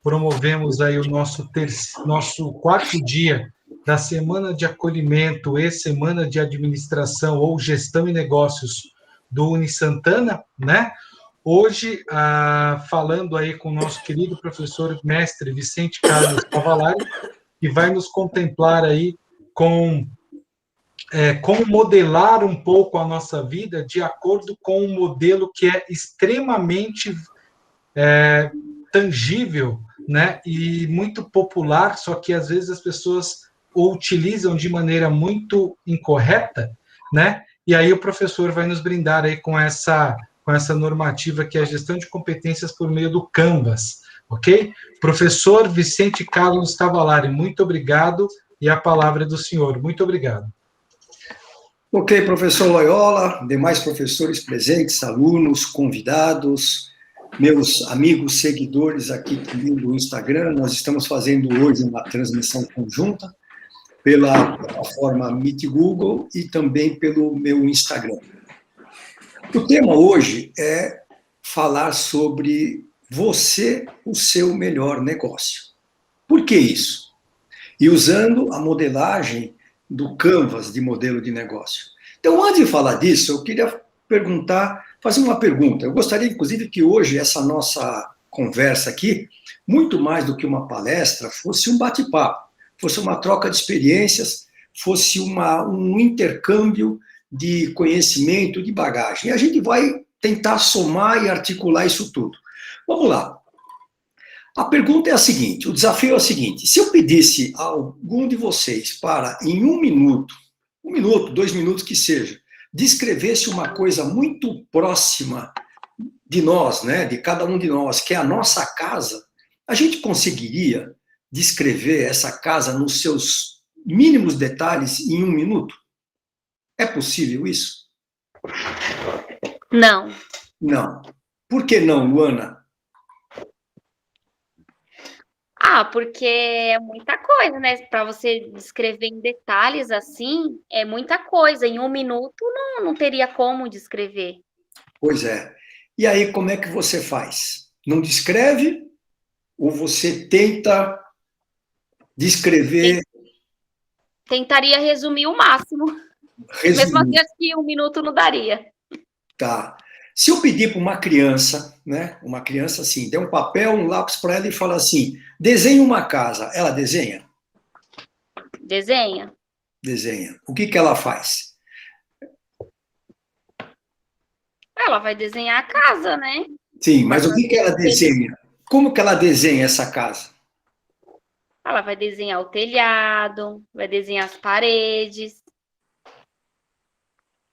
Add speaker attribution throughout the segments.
Speaker 1: promovemos aí o nosso quarto dia da Semana de Acolhimento e Semana de Administração ou Gestão e Negócios do Unisantana, né? Hoje, falando aí com o nosso querido professor mestre Vicente Carlos Cavalari, que vai nos contemplar aí com como modelar um pouco a nossa vida de acordo com um modelo que é extremamente tangível, né, e muito popular, só que às vezes as pessoas o utilizam de maneira muito incorreta, né, e aí o professor vai nos brindar aí com essa normativa que é a gestão de competências por meio do Canvas, ok? Professor Vicente Carlos Cavalari, muito obrigado, e a palavra é do senhor. Muito obrigado.
Speaker 2: Ok, professor Loyola, demais professores presentes, alunos, convidados, meus amigos seguidores aqui também do Instagram, nós estamos fazendo hoje uma transmissão conjunta pela plataforma Meet Google e também pelo meu Instagram. O tema hoje é falar sobre você, o seu melhor negócio. Por que isso? E usando a modelagem do Canvas de modelo de negócio. Então, antes de falar disso, eu queria fazer uma pergunta. Eu gostaria, inclusive, que hoje essa nossa conversa aqui, muito mais do que uma palestra, fosse um bate-papo, fosse uma troca de experiências, fosse um intercâmbio de conhecimento, de bagagem. E a gente vai tentar somar e articular isso tudo. Vamos lá. A pergunta é a seguinte, o desafio é o seguinte, se eu pedisse a algum de vocês para, em 1 minuto, 2 minutos que seja, descrevesse uma coisa muito próxima de nós, né, de cada um de nós, que é a nossa casa, a gente conseguiria descrever essa casa nos seus mínimos detalhes em 1 minuto? É possível isso?
Speaker 3: Não.
Speaker 2: Não. Por que não, Luana?
Speaker 3: Porque é muita coisa, né? Para você descrever em detalhes assim, é muita coisa. Em 1 minuto não teria como descrever.
Speaker 2: Pois é. E aí, como é que você faz? Não descreve ou você tenta descrever?
Speaker 3: Tentaria resumir o máximo. Mesmo assim, acho que 1 minuto não daria.
Speaker 2: Tá. Se eu pedir para uma criança, né, uma criança assim, der um papel, um lápis para ela e falar assim, desenhe uma casa, ela desenha?
Speaker 3: Desenha.
Speaker 2: Desenha. O que ela faz?
Speaker 3: Ela vai desenhar a casa, né?
Speaker 2: Sim, mas o que ela desenha? Como que ela desenha essa casa?
Speaker 3: Ela vai desenhar o telhado, vai desenhar as paredes.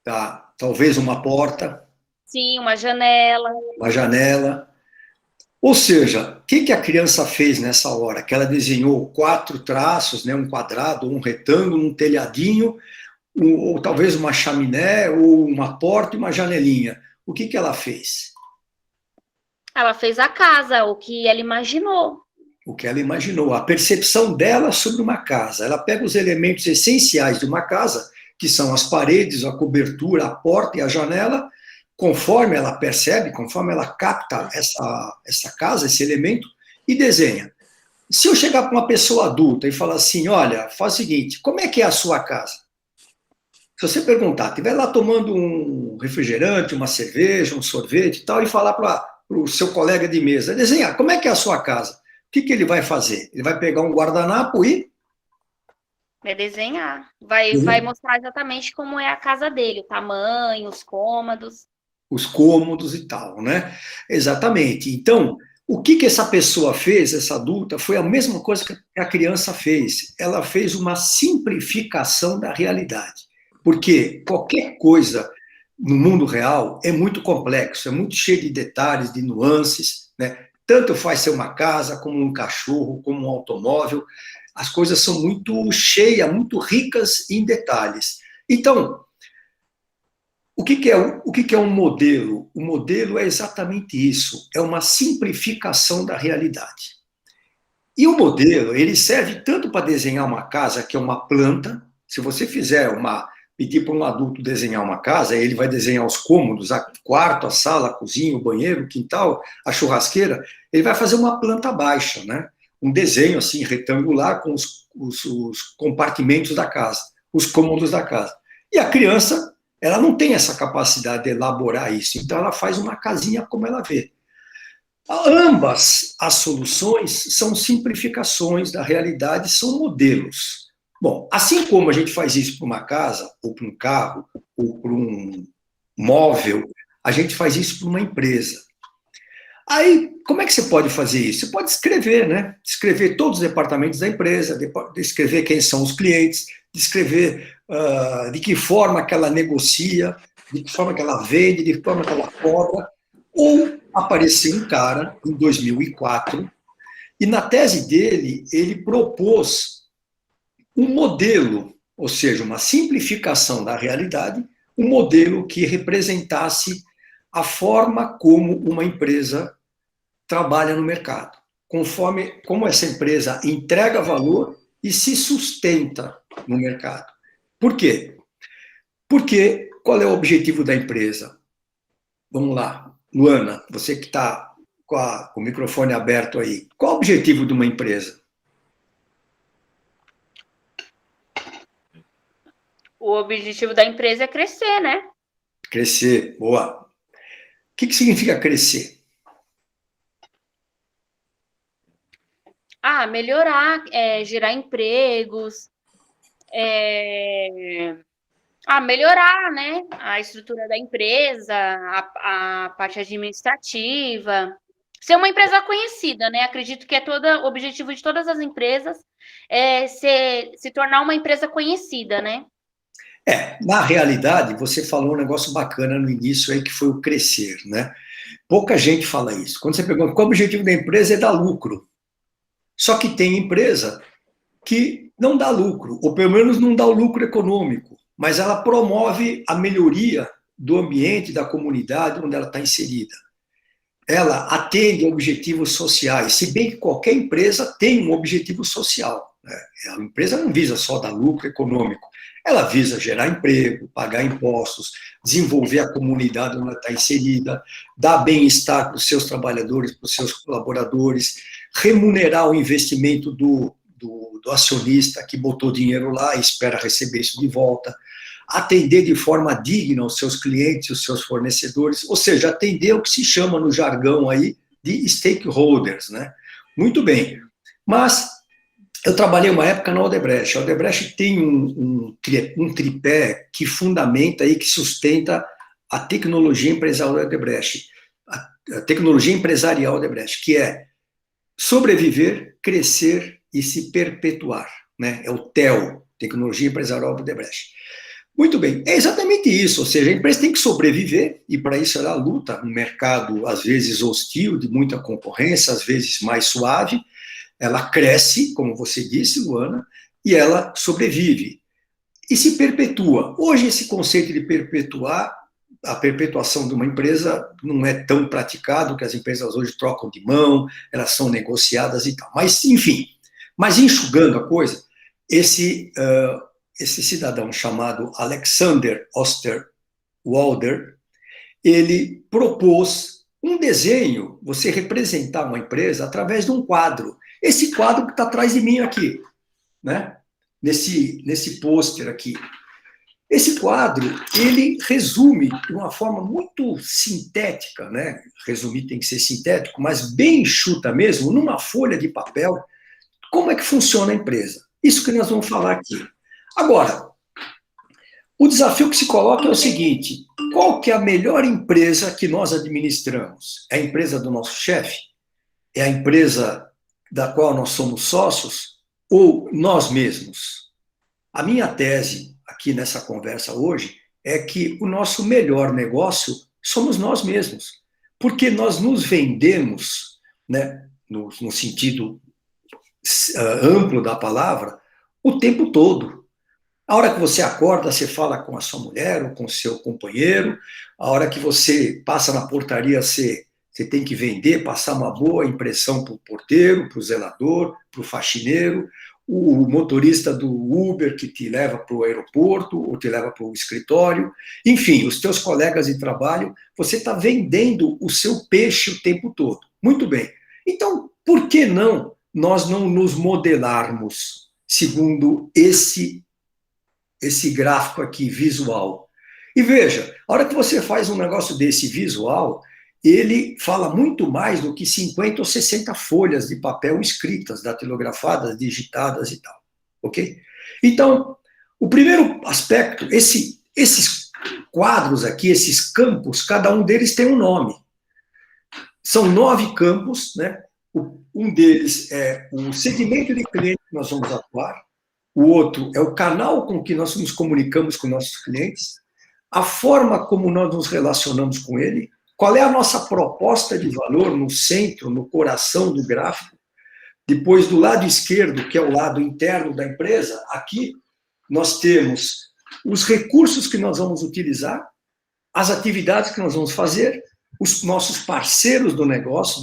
Speaker 2: Tá. Talvez uma porta.
Speaker 3: Sim, uma janela.
Speaker 2: Uma janela. Ou seja, o que a criança fez nessa hora? Que ela desenhou 4 traços, né, um quadrado, um retângulo, um telhadinho, ou talvez uma chaminé, ou uma porta e uma janelinha. O que ela fez?
Speaker 3: Ela fez a casa, o que ela imaginou.
Speaker 2: O que ela imaginou, a percepção dela sobre uma casa. Ela pega os elementos essenciais de uma casa, que são as paredes, a cobertura, a porta e a janela, conforme ela percebe, conforme ela capta essa casa, esse elemento, e desenha. Se eu chegar para uma pessoa adulta e falar assim, olha, faz o seguinte, como é que é a sua casa? Se você perguntar, estiver lá tomando um refrigerante, uma cerveja, um sorvete e tal, e falar para o seu colega de mesa, desenhar, como é que é a sua casa? O que ele vai fazer? Ele vai pegar um guardanapo e...
Speaker 3: Vai desenhar. Vai mostrar exatamente como é a casa dele, o tamanho, os cômodos.
Speaker 2: Os cômodos e tal, né? Exatamente. Então, o que essa pessoa fez, essa adulta, foi a mesma coisa que a criança fez. Ela fez uma simplificação da realidade. Porque qualquer coisa no mundo real é muito complexo, é muito cheio de detalhes, de nuances, né? Tanto faz ser uma casa, como um cachorro, como um automóvel. As coisas são muito cheias, muito ricas em detalhes. Então, o que é um modelo? O modelo é exatamente isso, é uma simplificação da realidade. E o modelo, ele serve tanto para desenhar uma casa, que é uma planta, se você fizer pedir para um adulto desenhar uma casa, ele vai desenhar os cômodos, o quarto, a sala, a cozinha, o banheiro, o quintal, a churrasqueira, ele vai fazer uma planta baixa, né? Um desenho assim retangular com os compartimentos da casa, os cômodos da casa. E a criança, ela não tem essa capacidade de elaborar isso, então ela faz uma casinha como ela vê. Ambas as soluções são simplificações da realidade, são modelos. Bom, assim como a gente faz isso para uma casa, ou para um carro, ou para um móvel, a gente faz isso para uma empresa. Aí, como é que você pode fazer isso? Você pode escrever, né? Descrever todos os departamentos da empresa, descrever quem são os clientes, descrever de que forma que ela negocia, de que forma que ela vende, de que forma que ela cobra. Ou apareceu um cara, em 2004, e na tese dele, ele propôs um modelo, ou seja, uma simplificação da realidade, um modelo que representasse a forma como uma empresa trabalha no mercado, como essa empresa entrega valor e se sustenta no mercado. Por quê? Porque qual é o objetivo da empresa? Vamos lá, Luana, você que está com o microfone aberto aí, qual é o objetivo de uma empresa?
Speaker 3: O objetivo da empresa é crescer, né?
Speaker 2: Crescer, boa. O que significa crescer?
Speaker 3: Melhorar, gerar empregos, melhorar, né, a estrutura da empresa, a parte administrativa, ser uma empresa conhecida, né? Acredito que o objetivo de todas as empresas é se tornar uma empresa conhecida, né?
Speaker 2: Na realidade, você falou um negócio bacana no início aí, que foi o crescer, né? Pouca gente fala isso. Quando você pergunta qual é o objetivo da empresa, é dar lucro. Só que tem empresa que não dá lucro, ou pelo menos não dá o lucro econômico, mas ela promove a melhoria do ambiente, da comunidade onde ela está inserida. Ela atende a objetivos sociais, se bem que qualquer empresa tem um objetivo social, né? A empresa não visa só dar lucro econômico, ela visa gerar emprego, pagar impostos, desenvolver a comunidade onde ela está inserida, dar bem-estar para os seus trabalhadores, para os seus colaboradores, remunerar o investimento do acionista que botou dinheiro lá e espera receber isso de volta, atender de forma digna os seus clientes, os seus fornecedores, ou seja, atender o que se chama no jargão aí de stakeholders, né? Muito bem, mas eu trabalhei uma época na Odebrecht. A Odebrecht tem um tripé que fundamenta e que sustenta a tecnologia empresarial da Odebrecht, a tecnologia empresarial da Odebrecht, que é sobreviver, crescer e se perpetuar, né? É o TEL, Tecnologia Empresarial da Odebrecht. Muito bem, é exatamente isso, ou seja, a empresa tem que sobreviver, e para isso ela luta num mercado, às vezes hostil, de muita concorrência, às vezes mais suave, ela cresce, como você disse, Luana, e ela sobrevive, e se perpetua. Hoje esse conceito de perpetuar, a perpetuação de uma empresa não é tão praticado, que as empresas hoje trocam de mão, elas são negociadas e tal, mas enfim, mas enxugando a coisa, esse cidadão chamado Alexander Osterwalder, ele propôs um desenho, você representar uma empresa através de um quadro. Esse quadro que está atrás de mim aqui, né? Nesse pôster aqui. Esse quadro, ele resume de uma forma muito sintética, né? Resumir tem que ser sintético, mas bem enxuta mesmo, numa folha de papel, como é que funciona a empresa. Isso que nós vamos falar aqui. Agora, o desafio que se coloca é o seguinte: qual que é a melhor empresa que nós administramos? É a empresa do nosso chefe? É a empresa da qual nós somos sócios? Ou nós mesmos? A minha tese aqui nessa conversa hoje é que o nosso melhor negócio somos nós mesmos, porque nós nos vendemos, né, no sentido amplo da palavra, o tempo todo. A hora que você acorda, você fala com a sua mulher ou com o seu companheiro. A hora que você passa na portaria, você tem que vender, passar uma boa impressão para o porteiro, para o zelador, para o faxineiro. o motorista do Uber que te leva para o aeroporto ou te leva para o escritório, enfim, os teus colegas de trabalho, você está vendendo o seu peixe o tempo todo. Muito bem. Então, por que não nós não nos modelarmos segundo esse gráfico aqui, visual? E veja, a hora que você faz um negócio desse visual, ele fala muito mais do que 50 ou 60 folhas de papel escritas, datilografadas, digitadas e tal, ok? Então, o primeiro aspecto, esses quadros aqui, esses campos, cada um deles tem um nome. São 9 campos, né? Um deles é o segmento de cliente que nós vamos atuar, o outro é o canal com que nós nos comunicamos com nossos clientes, a forma como nós nos relacionamos com ele, qual é a nossa proposta de valor no centro, no coração do gráfico. Depois, do lado esquerdo, que é o lado interno da empresa, aqui nós temos os recursos que nós vamos utilizar, as atividades que nós vamos fazer, os nossos parceiros do negócio,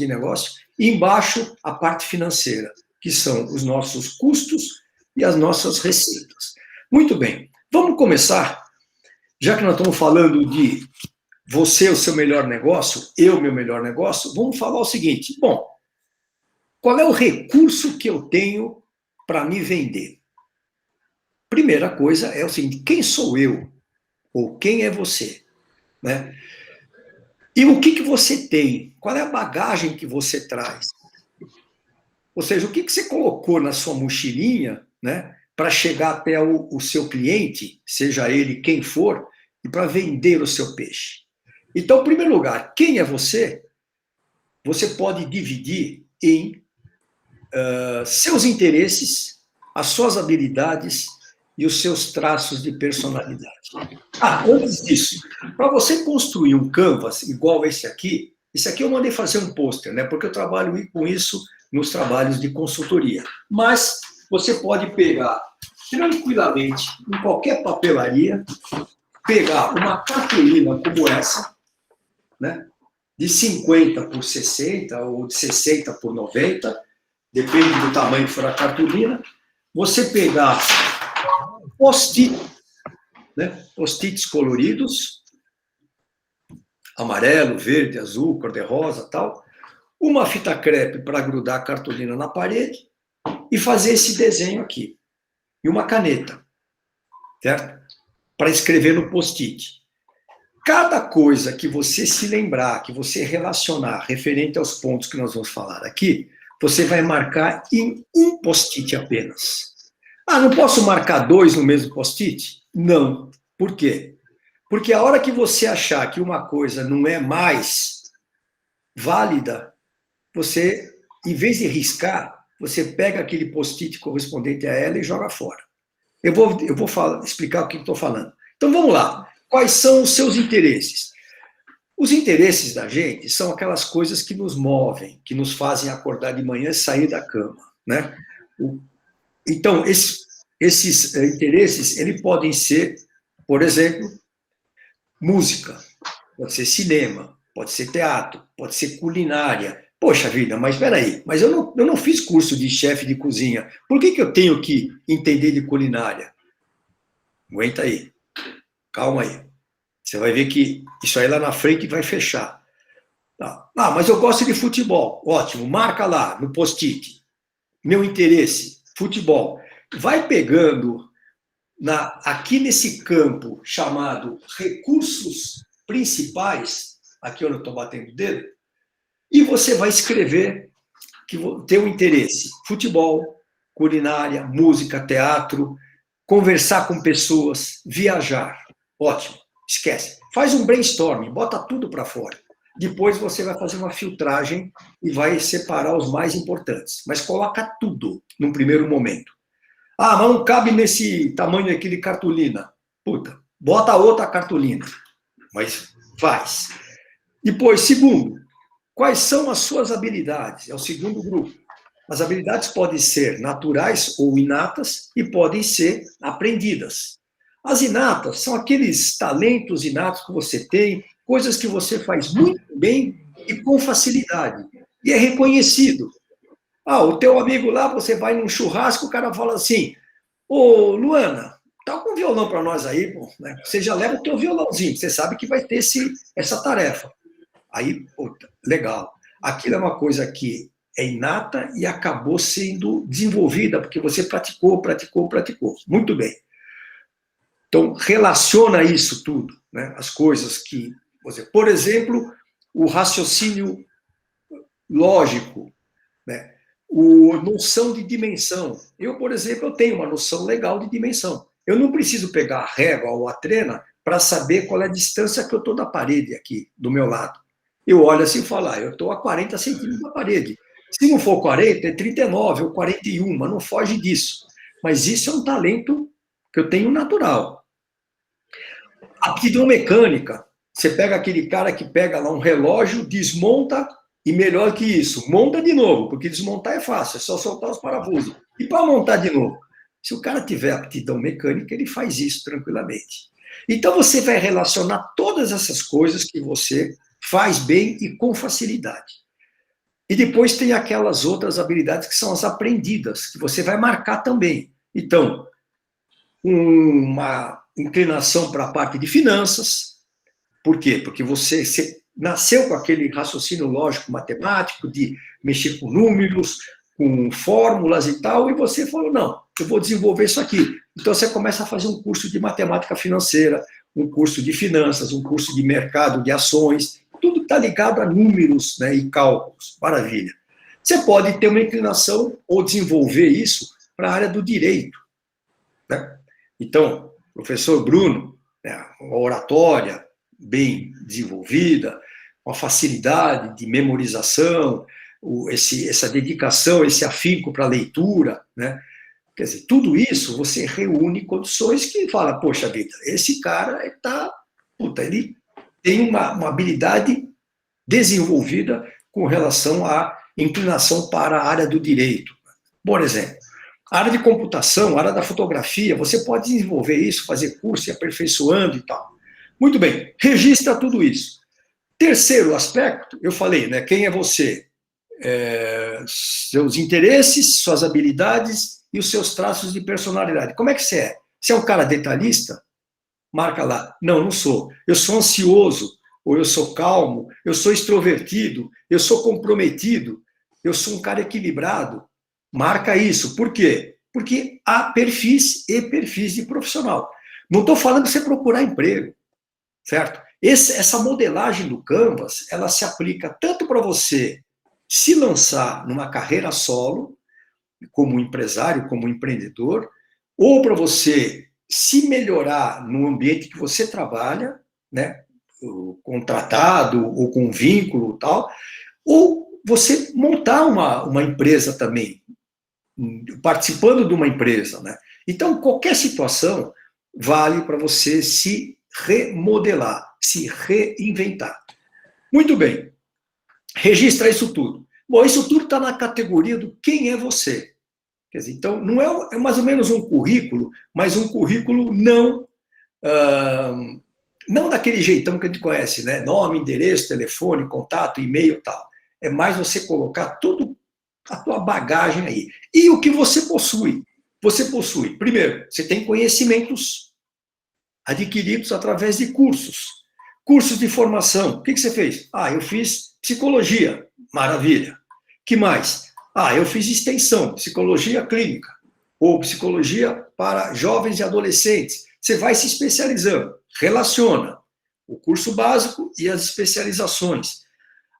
Speaker 2: e embaixo a parte financeira, que são os nossos custos e as nossas receitas. Muito bem, vamos começar, já que nós estamos falando de você, o seu melhor negócio, eu, meu melhor negócio, vamos falar o seguinte, bom, qual é o recurso que eu tenho para me vender? Primeira coisa é o seguinte, quem sou eu? Ou quem é você? Né? E o que você tem? Qual é a bagagem que você traz? Ou seja, o que você colocou na sua mochilinha, né, para chegar até o seu cliente, seja ele quem for, e para vender o seu peixe? Então, em primeiro lugar, quem é você? Você pode dividir em seus interesses, as suas habilidades e os seus traços de personalidade. Antes disso, para você construir um canvas igual esse aqui eu mandei fazer um pôster, né? Porque eu trabalho com isso nos trabalhos de consultoria. Mas você pode pegar tranquilamente em qualquer papelaria, pegar uma cartolina como essa, né? De 50 por 60 ou de 60 por 90, depende do tamanho que for a cartolina, você pegar post-it, né? Post-its coloridos, amarelo, verde, azul, cor-de-rosa, tal, uma fita crepe para grudar a cartolina na parede e fazer esse desenho aqui, e uma caneta, certo? Para escrever no post-it. Cada coisa que você se lembrar, que você relacionar referente aos pontos que nós vamos falar aqui, você vai marcar em um post-it apenas. Não posso marcar 2 no mesmo post-it? Não. Por quê? Porque a hora que você achar que uma coisa não é mais válida, você, em vez de riscar, você pega aquele post-it correspondente a ela e joga fora. Eu vou explicar o que estou falando. Então, vamos lá. Quais são os seus interesses? Os interesses da gente são aquelas coisas que nos movem, que nos fazem acordar de manhã e sair da cama, né? Então, esses interesses, eles podem ser, por exemplo, música, pode ser cinema, pode ser teatro, pode ser culinária. Poxa vida, mas espera aí, mas eu não fiz curso de chefe de cozinha. Por que eu tenho que entender de culinária? Aguenta aí. Calma aí. Você vai ver que isso aí lá na frente vai fechar. Mas eu gosto de futebol. Ótimo, marca lá no post-it. Meu interesse, futebol. Vai pegando aqui nesse campo chamado recursos principais, aqui onde eu estou batendo o dedo, e você vai escrever que teu interesse, futebol, culinária, música, teatro, conversar com pessoas, viajar. Ótimo, esquece. Faz um brainstorming, bota tudo para fora. Depois você vai fazer uma filtragem e vai separar os mais importantes. Mas coloca tudo num primeiro momento. Mas não cabe nesse tamanho aqui de cartolina. Puta, bota outra cartolina. Mas faz. Depois, segundo, quais são as suas habilidades? É o segundo grupo. As habilidades podem ser naturais ou inatas e podem ser aprendidas. As inatas são aqueles talentos inatos que você tem, coisas que você faz muito bem e com facilidade. E é reconhecido. O teu amigo lá, você vai num churrasco, o cara fala assim, ô, Luana, toca um violão para nós aí, pô, né? Você já leva o teu violãozinho, você sabe que vai ter essa tarefa. Aí, puta, legal. Aquilo é uma coisa que é inata e acabou sendo desenvolvida, porque você praticou. Muito bem. Então, relaciona isso tudo, né? As coisas que... Por exemplo, o raciocínio lógico, né? A noção de dimensão. Eu, por exemplo, eu tenho uma noção legal de dimensão. Eu não preciso pegar a régua ou a trena para saber qual é a distância que eu estou da parede aqui, do meu lado. Eu olho assim e falo, eu estou a 40 centímetros da parede. Se não for 40, é 39 ou 41, mas não foge disso. Mas isso é um talento que eu tenho natural. Aptidão mecânica. Você pega aquele cara que pega lá um relógio, desmonta, e melhor que isso, monta de novo, porque desmontar é fácil, é só soltar os parafusos. E para montar de novo? Se o cara tiver aptidão mecânica, ele faz isso tranquilamente. Então você vai relacionar todas essas coisas que você faz bem e com facilidade. E depois tem aquelas outras habilidades que são as aprendidas, que você vai marcar também. Então, uma inclinação para a parte de finanças. Por quê? Porque você nasceu com aquele raciocínio lógico matemático de mexer com números, com fórmulas e tal, e você falou, não, eu vou desenvolver isso aqui. Então você começa a fazer um curso de matemática financeira, um curso de finanças, um curso de mercado de ações, tudo está ligado a números, né, e cálculos. Maravilha. Você pode ter uma inclinação ou desenvolver isso para a área do direito, né? Então, professor Bruno, né, uma oratória bem desenvolvida, uma facilidade de memorização, essa dedicação, esse afinco para a leitura, né? Quer dizer, tudo isso você reúne condições que fala, poxa vida, esse cara ele tem uma habilidade desenvolvida com relação à inclinação para a área do direito. Por exemplo, a área de computação, a área da fotografia, você pode desenvolver isso, fazer curso e aperfeiçoando e tal. Muito bem, registra tudo isso. Terceiro aspecto, eu falei, né? Quem é você? Seus interesses, suas habilidades e os seus traços de personalidade. Como é que você é? Você é um cara detalhista? Marca lá. Não sou. Eu sou ansioso, ou eu sou calmo, eu sou extrovertido, eu sou comprometido, eu sou um cara equilibrado. Marca isso. Por quê? Porque há perfis e perfis de profissional. Não estou falando de você procurar emprego, certo? Essa modelagem do Canvas, ela se aplica tanto para você se lançar numa carreira solo, como empresário, como empreendedor, ou para você se melhorar no ambiente que você trabalha, né, contratado ou com vínculo e tal, ou você montar uma empresa também, participando de uma empresa, né? Então, qualquer situação vale para você se remodelar, se reinventar. Muito bem. Registra isso tudo. Bom, isso tudo está na categoria do quem é você. Quer dizer, então, não é mais ou menos um currículo, mas um currículo não daquele jeitão que a gente conhece, né? Nome, endereço, telefone, contato, e-mail e tal. É mais você colocar tudo a tua bagagem aí. E o que você possui? Você possui, primeiro, você tem conhecimentos adquiridos através de cursos. Cursos de formação. O que você fez? Eu fiz psicologia. Maravilha. Que mais? Eu fiz extensão, psicologia clínica, ou psicologia para jovens e adolescentes. Você vai se especializando. Relaciona o curso básico e as especializações.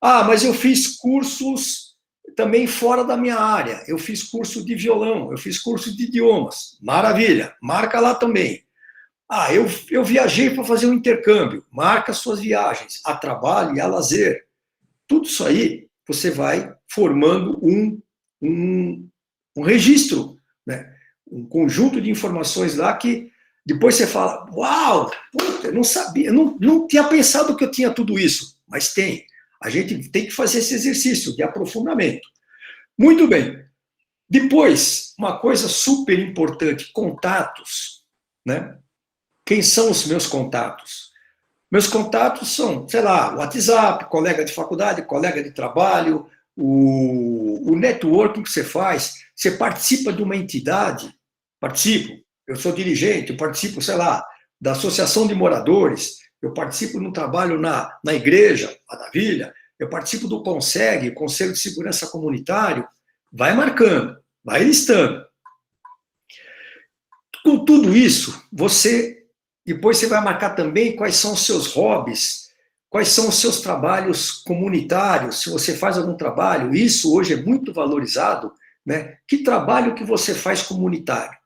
Speaker 2: Mas eu fiz cursos também fora da minha área. Eu fiz curso de violão, eu fiz curso de idiomas. Maravilha, marca lá também. Eu viajei para fazer um intercâmbio. Marca suas viagens, a trabalho e a lazer. Tudo isso aí, você vai formando um registro, né? Um conjunto de informações lá que depois você fala, uau, puta, eu não sabia, eu não tinha pensado que eu tinha tudo isso. Mas tem. A gente tem que fazer esse exercício de aprofundamento. Muito bem. Depois, uma coisa super importante, contatos, né? Quem são os meus contatos? Meus contatos são, sei lá, WhatsApp, colega de faculdade, colega de trabalho, O networking que você faz, você participa de uma entidade, eu sou dirigente, eu participo, sei lá, da associação de moradores, eu participo no trabalho na igreja, maravilha, eu participo do CONSEG, Conselho de Segurança Comunitário, vai marcando, vai listando. Com tudo isso, depois você vai marcar também quais são os seus hobbies, quais são os seus trabalhos comunitários, se você faz algum trabalho, isso hoje é muito valorizado, né? Que trabalho que você faz comunitário?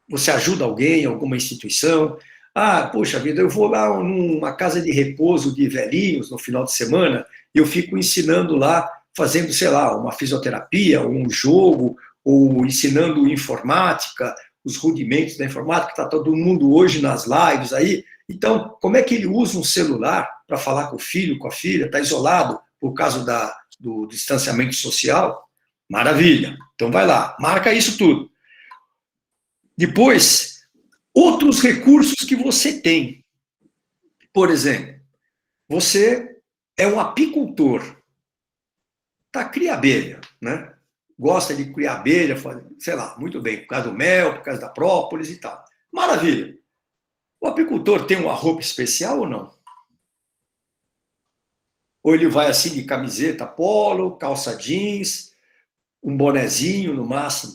Speaker 2: Você ajuda alguém, alguma instituição? Ah, poxa vida, eu vou lá numa casa de repouso de velhinhos no final de semana e eu fico ensinando lá, fazendo, sei lá, uma fisioterapia, um jogo, ou ensinando informática, os rudimentos da informática, está todo mundo hoje nas lives aí. Então, como é que ele usa um celular para falar com o filho, com a filha, está isolado por causa do distanciamento social? Maravilha. Então, vai lá, marca isso tudo. Depois, outros recursos que você tem. Por exemplo, você é um apicultor. Tá, cria abelha, né? Gosta de criar abelha, sei lá, muito bem, por causa do mel, por causa da própolis e tal. Maravilha. O apicultor tem uma roupa especial ou não? Ou ele vai assim de camiseta polo, calça jeans, um bonezinho no máximo?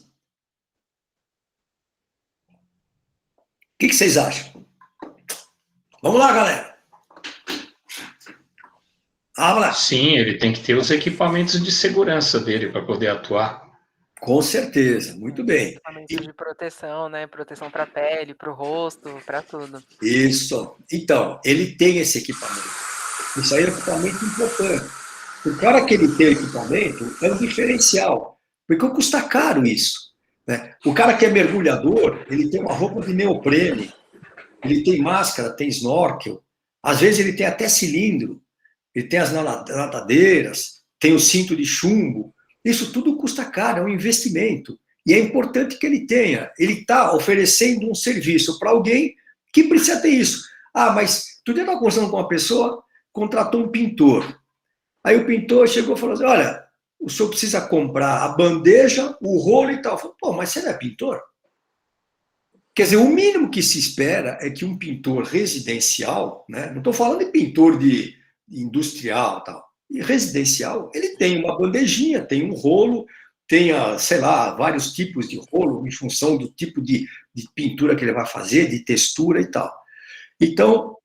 Speaker 2: O que vocês acham? Vamos lá, galera. Vamos lá.
Speaker 4: Sim, ele tem que ter os equipamentos de segurança dele para poder atuar.
Speaker 2: Com certeza, muito bem.
Speaker 5: Equipamentos de proteção, né? Proteção para a pele, para o rosto, para tudo.
Speaker 2: Isso. Então, ele tem esse equipamento. Isso aí é um equipamento importante. O cara que ele tem o equipamento é um diferencial, porque custa caro isso, né? O cara que é mergulhador, ele tem uma roupa de neoprene, ele tem máscara, tem snorkel, às vezes ele tem até cilindro, ele tem as nadadeiras, tem o cinto de chumbo. Isso tudo custa caro, é um investimento. E é importante que ele tenha. Ele está oferecendo um serviço para alguém que precisa ter isso. Ah, mas tu estava conversando com uma pessoa, contratou um pintor. Aí o pintor chegou e falou assim, olha, o senhor precisa comprar a bandeja, o rolo e tal. Eu falei, pô, mas você não é pintor? Quer dizer, o mínimo que se espera é que um pintor residencial, né, não estou falando de pintor de industrial e tal, e residencial, ele tem uma bandejinha, tem um rolo, tem, sei lá, vários tipos de rolo em função do tipo de pintura que ele vai fazer, de textura e tal. Então,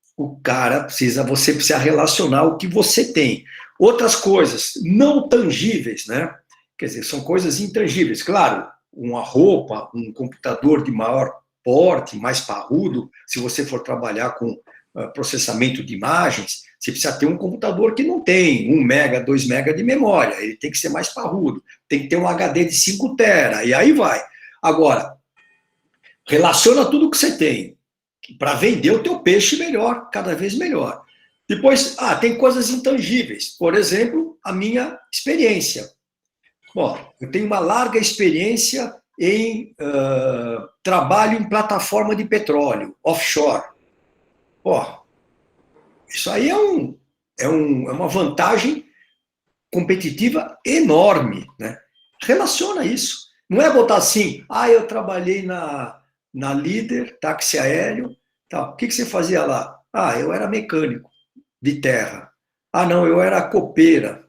Speaker 2: você precisa relacionar o que você tem. Outras coisas não tangíveis, né? Quer dizer, são coisas intangíveis. Claro, uma roupa, um computador de maior porte, mais parrudo, se você for trabalhar com processamento de imagens, você precisa ter um computador que não tem 1 mega, 2 mega de memória, ele tem que ser mais parrudo, tem que ter um HD de 5 tera, e aí vai. Agora, relaciona tudo que você tem, para vender o teu peixe melhor, cada vez melhor. Depois, tem coisas intangíveis, por exemplo, a minha experiência. Bom, eu tenho uma larga experiência em trabalho em plataforma de petróleo, offshore. Isso aí é uma vantagem competitiva enorme, né? Relaciona isso. Não é botar assim, eu trabalhei na Líder, táxi aéreo, tal. O que você fazia lá? Eu era mecânico de terra. Não, eu era copeira.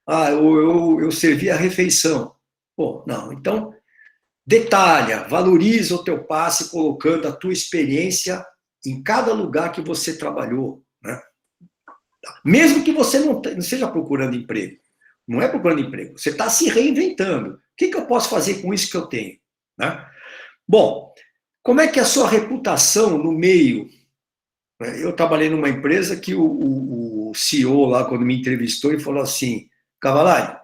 Speaker 2: Eu servia a refeição. Não, então, detalha, valoriza o teu passe colocando a tua experiência em cada lugar que você trabalhou, né? Mesmo que você não esteja procurando emprego. Não é procurando emprego. Você está se reinventando. O que eu posso fazer com isso que eu tenho? Né? Bom, como é que é a sua reputação no meio? Eu trabalhei numa empresa que o CEO lá, quando me entrevistou, ele falou assim, Cavalari,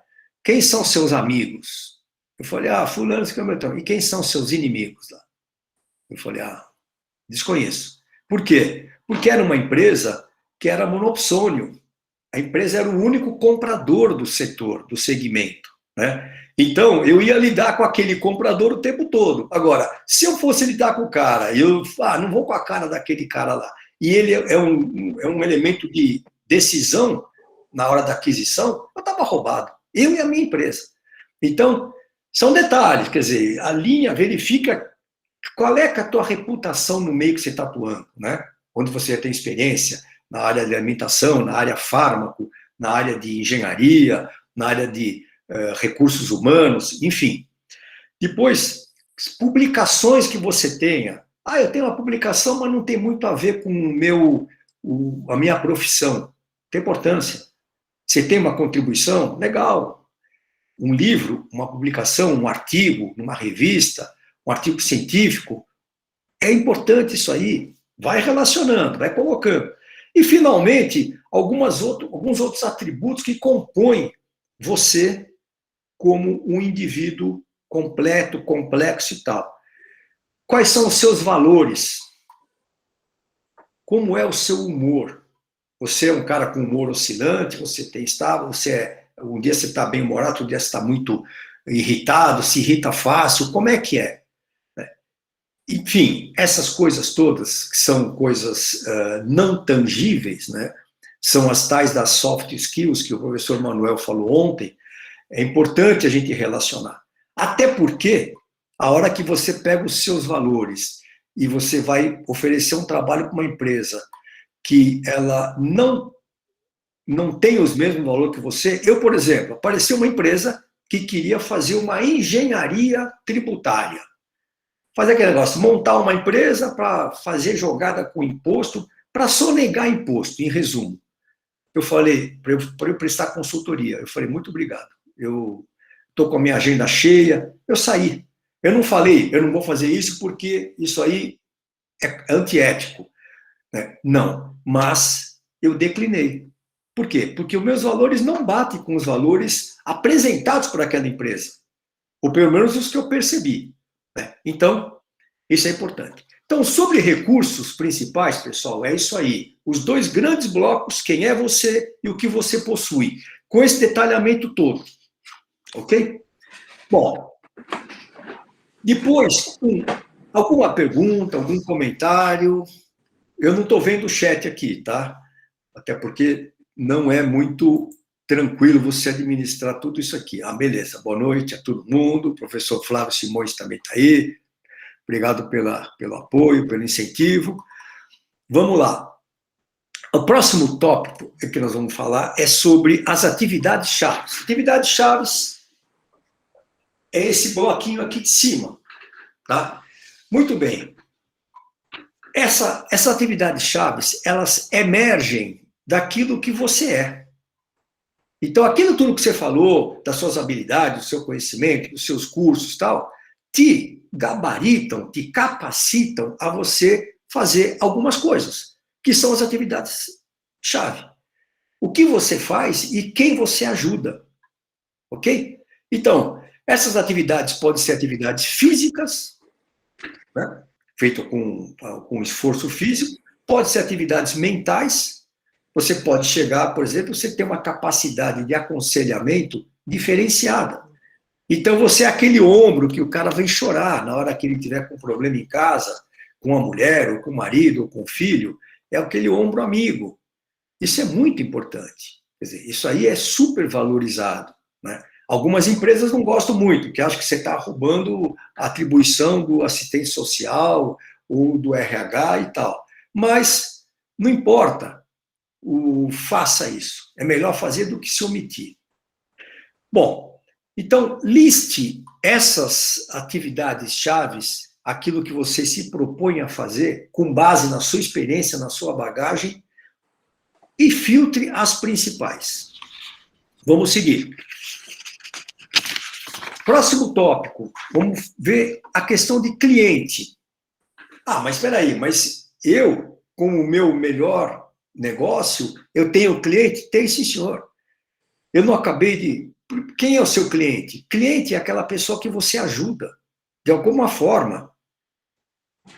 Speaker 2: quem são seus amigos? Eu falei, fulano, e quem são seus inimigos lá? Eu falei, desconheço. Por quê? Porque era uma empresa que era monopsônio. A empresa era o único comprador do setor, do segmento, né? Então, eu ia lidar com aquele comprador o tempo todo. Agora, se eu fosse lidar com o cara, eu não vou com a cara daquele cara lá, e ele é um elemento de decisão na hora da aquisição, eu estava roubado. Eu e a minha empresa. Então, são detalhes, quer dizer, verifica qual é a tua reputação no meio que você está atuando, né? Onde você tem experiência, na área de alimentação, na área fármaco, na área de engenharia, na área de recursos humanos, enfim. Depois, publicações que você tenha. Eu tenho uma publicação, mas não tem muito a ver com a minha profissão. Tem importância. Você tem uma contribuição? Legal. Um livro, uma publicação, um artigo, numa revista, um artigo científico, é importante isso aí. Vai relacionando, vai colocando. E, finalmente, alguns outros atributos que compõem você como um indivíduo completo, complexo e tal. Quais são os seus valores? Como é o seu humor? Você é um cara com humor oscilante, você tem estável, um dia você está bem-humorado, outro dia você está muito irritado, se irrita fácil, como é que é? Enfim, essas coisas todas, que são coisas não tangíveis, né? São as tais das soft skills que o professor Manuel falou ontem, é importante a gente relacionar. Até porque, a hora que você pega os seus valores e você vai oferecer um trabalho para uma empresa que ela não tem os mesmos valores que você, por exemplo, apareceu uma empresa que queria fazer uma engenharia tributária. Fazer aquele negócio, montar uma empresa para fazer jogada com imposto, para sonegar imposto, em resumo. Eu falei, para eu prestar consultoria, eu falei, muito obrigado. Eu estou com a minha agenda cheia, eu saí. Eu não falei, eu não vou fazer isso porque isso aí é antiético. Né? Não, mas eu declinei. Por quê? Porque os meus valores não batem com os valores apresentados por aquela empresa. Ou pelo menos os que eu percebi. Né? Então, isso é importante. Então, sobre recursos principais, pessoal, é isso aí. Os dois grandes blocos, quem é você e o que você possui. Com esse detalhamento todo. Ok? Bom, depois, alguma pergunta, algum comentário? Eu não estou vendo o chat aqui, tá? Até porque não é muito tranquilo você administrar tudo isso aqui. Beleza. Boa noite a todo mundo. O professor Flávio Simões também está aí. Obrigado pelo apoio, pelo incentivo. Vamos lá. O próximo tópico que nós vamos falar é sobre as atividades chaves. Atividades chaves é esse bloquinho aqui de cima, tá? Muito bem. Essas atividades chaves, elas emergem daquilo que você é. Então, aquilo tudo que você falou, das suas habilidades, do seu conhecimento, dos seus cursos e tal, te gabaritam, te capacitam a você fazer algumas coisas, que são as atividades-chave. O que você faz e quem você ajuda. Ok? Então, essas atividades podem ser atividades físicas, né? Feitas com esforço físico, pode ser atividades mentais. Você pode chegar, por exemplo, você tem uma capacidade de aconselhamento diferenciada. Então, você é aquele ombro que o cara vem chorar na hora que ele tiver com um problema em casa, com a mulher, ou com o marido, ou com o filho, é aquele ombro amigo. Isso é muito importante. Quer dizer, isso aí é super valorizado, né? Algumas empresas não gostam muito, porque acham que você está roubando a atribuição do assistente social ou do RH e tal. Mas não importa, faça isso. É melhor fazer do que se omitir. Bom, então, liste essas atividades chaves, aquilo que você se propõe a fazer, com base na sua experiência, na sua bagagem, e filtre as principais. Vamos seguir. Próximo tópico, vamos ver a questão de cliente. Mas espera aí, mas eu, com o meu melhor negócio, eu tenho cliente? Tem, sim, senhor. Eu não acabei de... Quem é o seu cliente? Cliente é aquela pessoa que você ajuda, de alguma forma.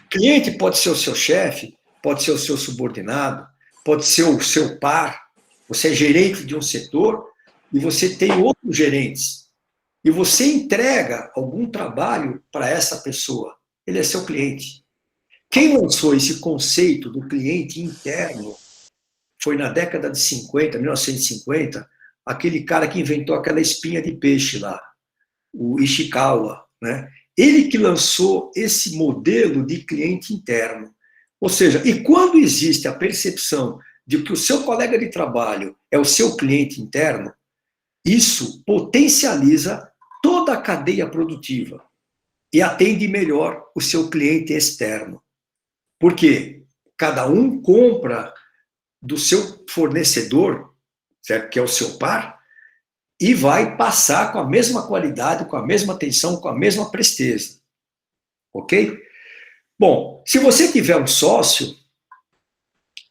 Speaker 2: Cliente pode ser o seu chefe, pode ser o seu subordinado, pode ser o seu par. Você é gerente de um setor e você tem outros gerentes. E você entrega algum trabalho para essa pessoa. Ele é seu cliente. Quem lançou esse conceito do cliente interno foi na década de 50, 1950, aquele cara que inventou aquela espinha de peixe lá, o Ishikawa, né? Ele que lançou esse modelo de cliente interno. Ou seja, e quando existe a percepção de que o seu colega de trabalho é o seu cliente interno, isso potencializa toda a cadeia produtiva e atende melhor o seu cliente externo. Por quê? Cada um compra do seu fornecedor, certo? Que é o seu par, e vai passar com a mesma qualidade, com a mesma atenção, com a mesma presteza. Ok? Bom, se você tiver um sócio,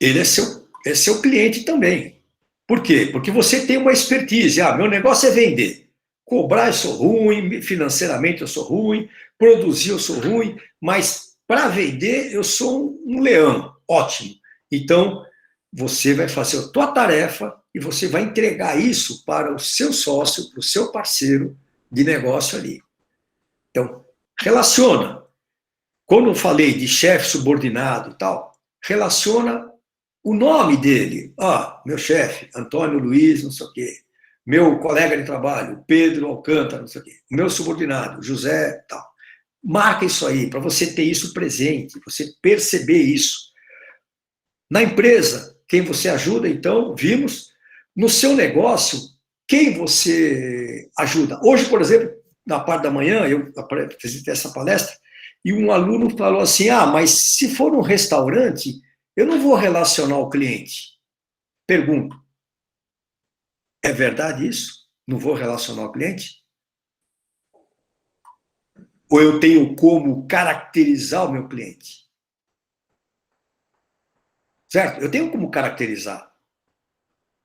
Speaker 2: ele é seu cliente também. Por quê? Porque você tem uma expertise. Ah, meu negócio é vender. Cobrar eu sou ruim, financeiramente eu sou ruim, produzir eu sou ruim, mas para vender eu sou um leão. Ótimo. Então, você vai fazer a tua tarefa e você vai entregar isso para o seu sócio, para o seu parceiro de negócio ali. Então, relaciona. Quando eu falei de chefe subordinado e tal, relaciona o nome dele. Ah, meu chefe, Antônio Luiz, não sei o quê. Meu colega de trabalho, Pedro Alcântara, não sei o quê. Meu subordinado, José, tal. Marca isso aí, para você ter isso presente, você perceber isso. Na empresa, quem você ajuda, então, vimos. No seu negócio, quem você ajuda. Hoje, por exemplo, na parte da manhã, eu apresentei essa palestra, e um aluno falou assim, mas se for um restaurante, eu não vou relacionar o cliente. Pergunto, é verdade isso? Não vou relacionar o cliente? Ou eu tenho como caracterizar o meu cliente? Certo? Eu tenho como caracterizar.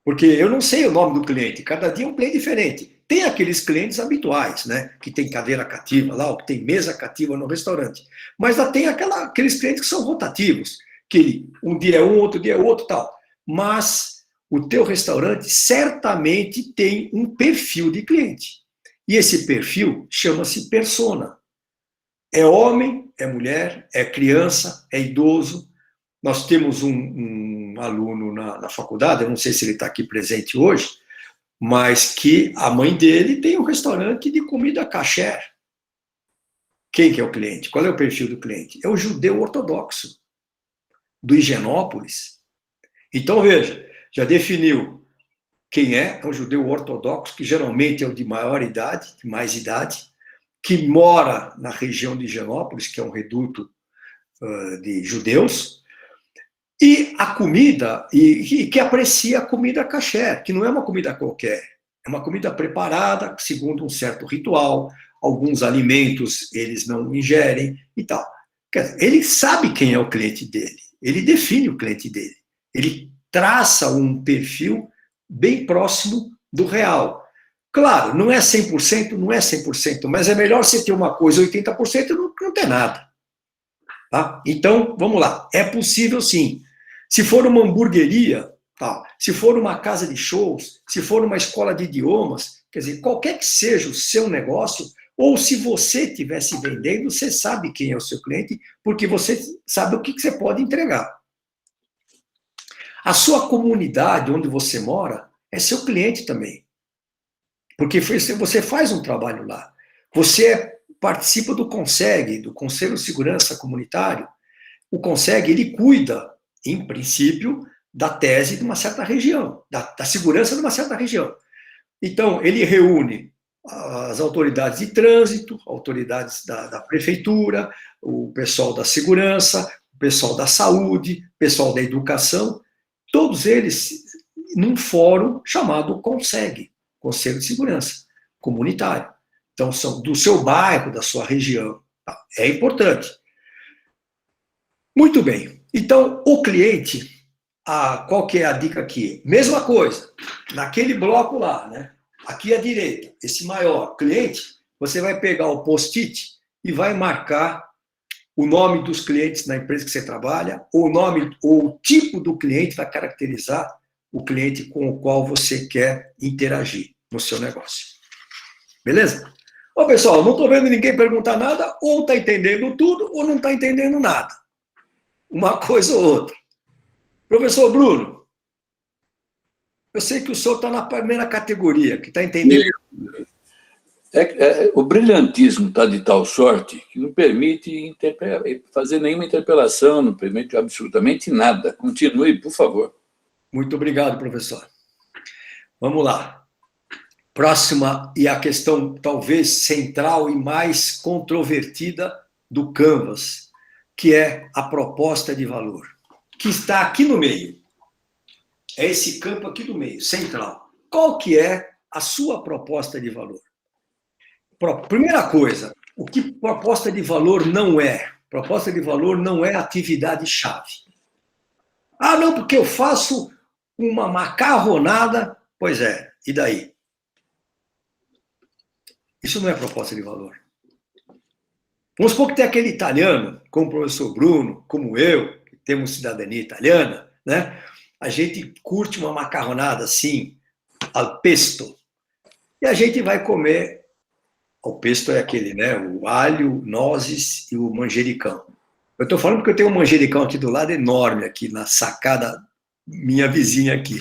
Speaker 2: Porque eu não sei o nome do cliente, cada dia é um cliente diferente. Tem aqueles clientes habituais, né? Que tem cadeira cativa lá, ou que tem mesa cativa no restaurante. Mas já tem aqueles clientes que são rotativos, que um dia é um, outro dia é outro, tal. Mas o teu restaurante certamente tem um perfil de cliente. E esse perfil chama-se persona. É homem, é mulher, é criança, é idoso. Nós temos um aluno na faculdade, eu não sei se ele está aqui presente hoje, mas que a mãe dele tem um restaurante de comida kasher. Quem que é o cliente? Qual é o perfil do cliente? É o judeu ortodoxo, do Higienópolis. Então, veja, já definiu quem é um judeu ortodoxo, que geralmente é o de maior idade, de mais idade, que mora na região de Higienópolis, que é um reduto de judeus, e a comida, e que aprecia a comida kasher, que não é uma comida qualquer, é uma comida preparada segundo um certo ritual, alguns alimentos eles não ingerem e tal. Quer dizer, ele sabe quem é o cliente dele, ele define o cliente dele, ele traça um perfil bem próximo do real. Claro, não é 100%, não é 100%, mas é melhor você ter uma coisa 80% e não ter nada. Tá? Então, vamos lá, é possível sim. Se for uma hamburgueria, tá? Se for uma casa de shows, se for uma escola de idiomas, quer dizer, qualquer que seja o seu negócio, ou se você estivesse vendendo, você sabe quem é o seu cliente, porque você sabe o que você pode entregar. A sua comunidade, onde você mora, é seu cliente também. Porque você faz um trabalho lá. Você participa do CONSEG, do Conselho de Segurança Comunitário. O CONSEG, ele cuida, em princípio, da tese de uma certa região, da segurança de uma certa região. Então, ele reúne as autoridades de trânsito, autoridades da prefeitura, o pessoal da segurança, o pessoal da saúde, o pessoal da educação, todos eles num fórum chamado CONSEG, Conselho de Segurança Comunitário. Então, são do seu bairro, da sua região. É importante. Muito bem. Então, o cliente, qual que é a dica aqui? Mesma coisa, naquele bloco lá, né? Aqui à direita, esse maior cliente, você vai pegar o post-it e vai marcar o nome dos clientes na empresa que você trabalha, ou o nome, ou o tipo do cliente vai caracterizar o cliente com o qual você quer interagir no seu negócio. Beleza? Ô, pessoal, não estou vendo ninguém perguntar nada, ou está entendendo tudo, ou não está entendendo nada. Uma coisa ou outra. Professor Bruno, Eu sei que o senhor está na primeira categoria, que está entendendo.
Speaker 6: O brilhantismo está de tal sorte que não permite fazer nenhuma interpelação, não permite absolutamente nada. Continue, por favor.
Speaker 2: Muito obrigado, professor. Vamos lá. Próxima, e a questão talvez central e mais controvertida do Canvas, que é a proposta de valor, que está aqui no meio. É esse campo aqui do meio, central. Qual que é a sua proposta de valor? Primeira coisa, o que proposta de valor não é? Proposta de valor não é atividade-chave. Ah, não, porque eu faço uma macarronada. Pois é, e daí? Isso não é proposta de valor. Vamos supor que tem aquele italiano, como o professor Bruno, como eu, que temos cidadania italiana, né? A gente curte uma macarronada assim, al pesto, e a gente vai comer. O pesto é aquele, né? O alho, nozes e o manjericão. Eu estou falando porque eu tenho um manjericão aqui do lado enorme, aqui na sacada, minha vizinha aqui.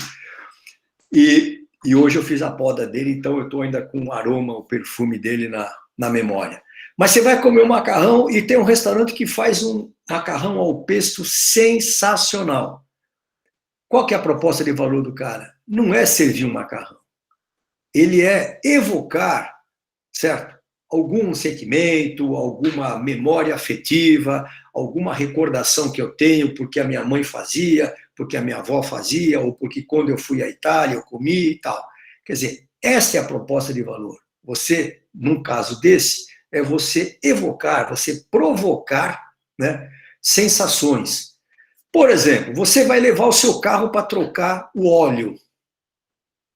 Speaker 2: E hoje eu fiz a poda dele, então eu estou ainda com o aroma, o perfume dele na memória. Mas você vai comer um macarrão e tem um restaurante que faz um macarrão ao pesto sensacional. Qual que é a proposta de valor do cara? Não é servir um macarrão. Ele é evocar, certo? Algum sentimento, alguma memória afetiva, alguma recordação que eu tenho porque a minha mãe fazia, porque a minha avó fazia, ou porque quando eu fui à Itália eu comi e tal. Quer dizer, essa é a proposta de valor. Você, num caso desse, é você evocar, você provocar, né, sensações. Por exemplo, você vai levar o seu carro para trocar o óleo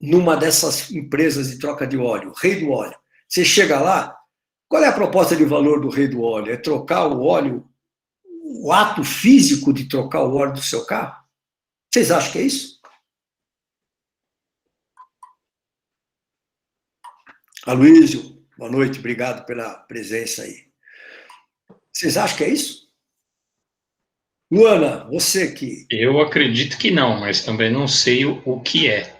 Speaker 2: numa dessas empresas de troca de óleo, Rei do Óleo. Você chega lá, qual é a proposta de valor do Rei do Óleo? É trocar o óleo, o ato físico de trocar o óleo do seu carro? Vocês acham que é isso? Aloysio, boa noite, obrigado pela presença aí. Vocês acham que é isso? Luana, você que...
Speaker 4: Eu acredito que não, mas também não sei o que é.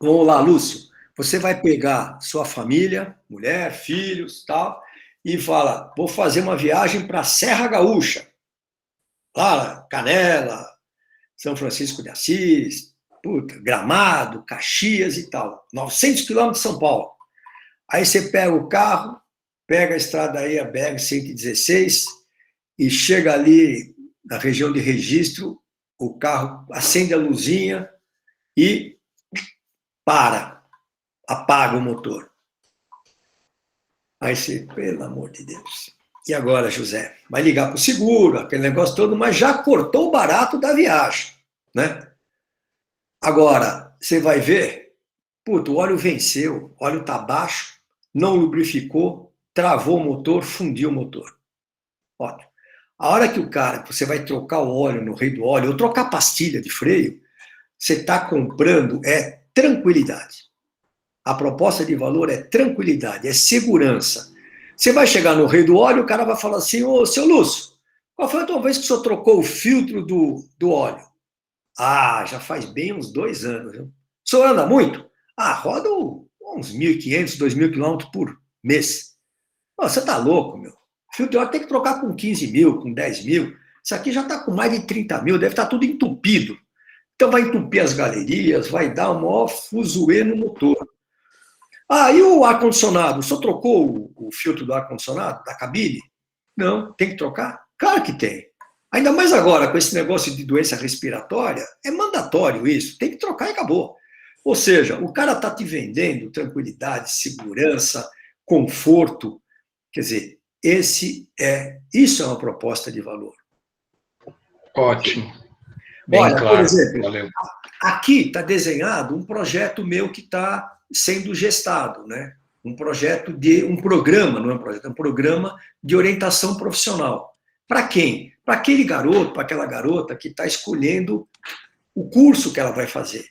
Speaker 2: Vamos lá, Lúcio. Você vai pegar sua família, mulher, filhos, tal, e fala, vou fazer uma viagem para a Serra Gaúcha. Lá, Canela, São Francisco de Assis, Gramado, Caxias e tal. 900 quilômetros de São Paulo. Aí você pega o carro, pega a estrada aí, a BR-116, e chega ali na região de registro, o carro acende a luzinha e apaga o motor. Aí você, pelo amor de Deus. E agora, José? Vai ligar para o seguro, aquele negócio todo, mas já cortou o barato da viagem, né? Agora, você vai ver, o óleo venceu, o óleo está baixo, não lubrificou, travou o motor, fundiu o motor. Ótimo. A hora que você vai trocar o óleo no Rei do Óleo, ou trocar pastilha de freio, você está comprando tranquilidade. A proposta de valor é tranquilidade, é segurança. Você vai chegar no Rei do Óleo, o cara vai falar assim, ô, seu Lúcio, qual foi a última vez que o senhor trocou o filtro do óleo? Ah, já faz bem uns 2 anos. Viu? O senhor anda muito? Ah, roda uns 1.500, 2.000 quilômetros por mês. Oh, você tá louco, meu. O filtro de óleo tem que trocar com 15 mil, com 10 mil. Isso aqui já está com mais de 30 mil, deve estar tudo entupido. Então vai entupir as galerias, vai dar um maior fuzuê no motor. Ah, e o ar-condicionado? Só trocou o filtro do ar-condicionado, da cabine? Não, tem que trocar? Claro que tem. Ainda mais agora, com esse negócio de doença respiratória, é mandatório isso, tem que trocar e acabou. Ou seja, o cara está te vendendo tranquilidade, segurança, conforto. Quer dizer, isso é uma proposta de valor.
Speaker 4: Ótimo. Bem
Speaker 2: Olha,
Speaker 4: claro.
Speaker 2: por exemplo,
Speaker 4: Valeu.
Speaker 2: Aqui está desenhado um projeto meu que está sendo gestado, né? Um programa, não é um projeto, é um programa de orientação profissional. Para quem? Para aquele garoto, para aquela garota que está escolhendo o curso que ela vai fazer.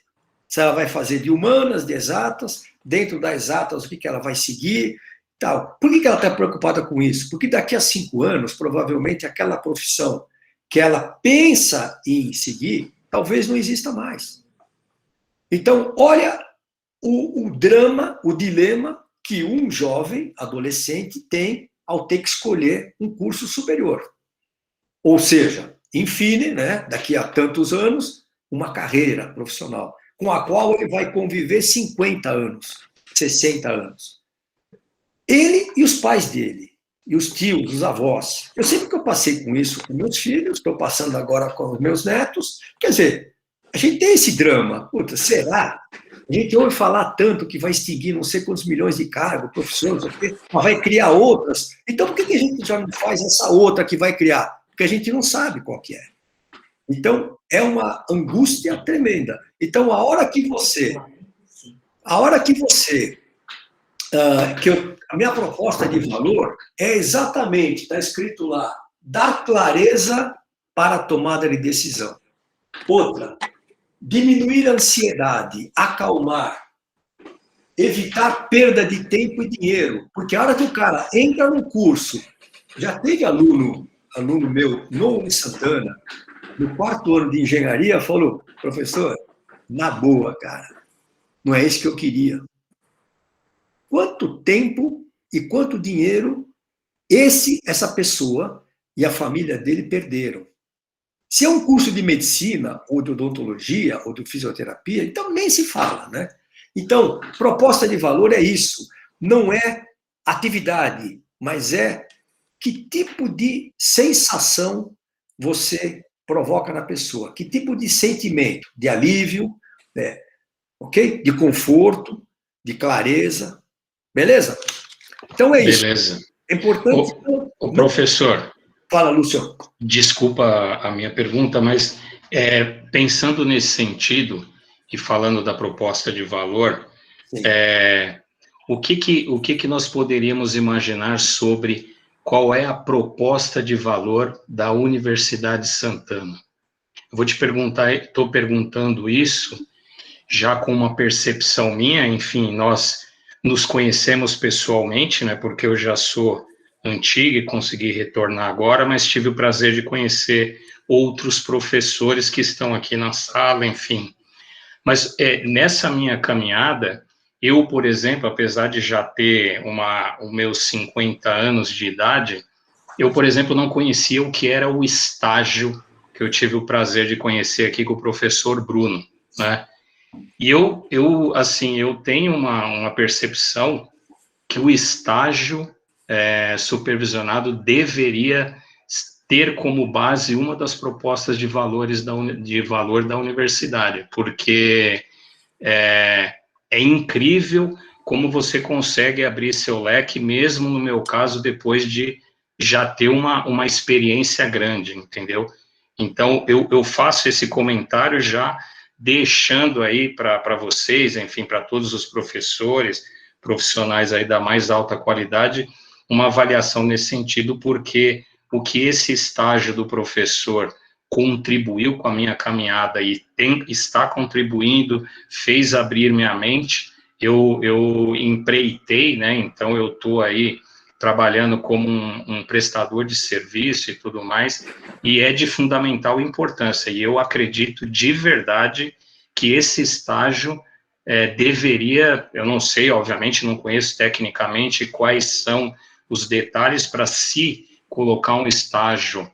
Speaker 2: Se ela vai fazer de humanas, de exatas, dentro das exatas, o que ela vai seguir, tal. Por que ela está preocupada com isso? Porque daqui a 5 anos, provavelmente, aquela profissão que ela pensa em seguir, talvez não exista mais. Então, olha o drama, o dilema que um jovem adolescente tem ao ter que escolher um curso superior. Ou seja, in fine, né, daqui a tantos anos, uma carreira profissional, com a qual ele vai conviver 50 anos, 60 anos. Ele e os pais dele, e os tios, os avós. Eu sempre que eu passei com isso com meus filhos, estou passando agora com os meus netos, quer dizer, a gente tem esse drama. Puta, será? A gente ouve falar tanto que vai extinguir não sei quantos milhões de cargos, profissões, mas vai criar outras. Então, por que a gente já não faz essa outra que vai criar? Porque a gente não sabe qual que é. Então, é uma angústia tremenda. Então, a hora que você... a minha proposta de valor é exatamente, está escrito lá, dar clareza para a tomada de decisão. Outra, diminuir a ansiedade, acalmar, evitar perda de tempo e dinheiro, porque a hora que o cara entra no curso, já teve aluno meu no Santana, no 4º ano de engenharia, falou, professor, na boa, cara, não é isso que eu queria. Quanto tempo e quanto dinheiro essa pessoa e a família dele perderam? Se é um curso de medicina, ou de odontologia, ou de fisioterapia, então nem se fala, né? Então, proposta de valor é isso. Não é atividade, mas é que tipo de sensação você provoca na pessoa, que tipo de sentimento, de alívio, né? Ok? De conforto, de clareza. Beleza? Então é isso.
Speaker 4: Beleza.
Speaker 2: É importante...
Speaker 4: O professor...
Speaker 2: Fala, Lúcio.
Speaker 4: Desculpa a minha pergunta, mas pensando nesse sentido e falando da proposta de valor, o que nós poderíamos imaginar sobre qual é a proposta de valor da Universidade Santana? Eu vou te perguntar, estou perguntando isso já com uma percepção minha, enfim, nós nos conhecemos pessoalmente, né, porque eu já sou antiga e consegui retornar agora, mas tive o prazer de conhecer outros professores que estão aqui na sala, enfim. Mas nessa minha caminhada, eu, por exemplo, apesar de já ter os meus 50 anos de idade, eu, por exemplo, não conhecia o que era o estágio que eu tive o prazer de conhecer aqui com o professor Bruno, né? E eu tenho uma percepção que o estágio supervisionado deveria ter como base uma das propostas de valor da universidade, porque é incrível como você consegue abrir seu leque, mesmo no meu caso, depois de já ter uma experiência grande, entendeu? Então, eu faço esse comentário já deixando aí para vocês, enfim, para todos os professores, profissionais aí da mais alta qualidade, uma avaliação nesse sentido, porque o que esse estágio do professor contribuiu com a minha caminhada e está contribuindo, fez abrir minha mente, eu empreitei, né, então eu estou aí trabalhando como um prestador de serviço e tudo mais, e é de fundamental importância, e eu acredito de verdade que esse estágio deveria, eu não sei, obviamente não conheço tecnicamente quais são os detalhes para se colocar um estágio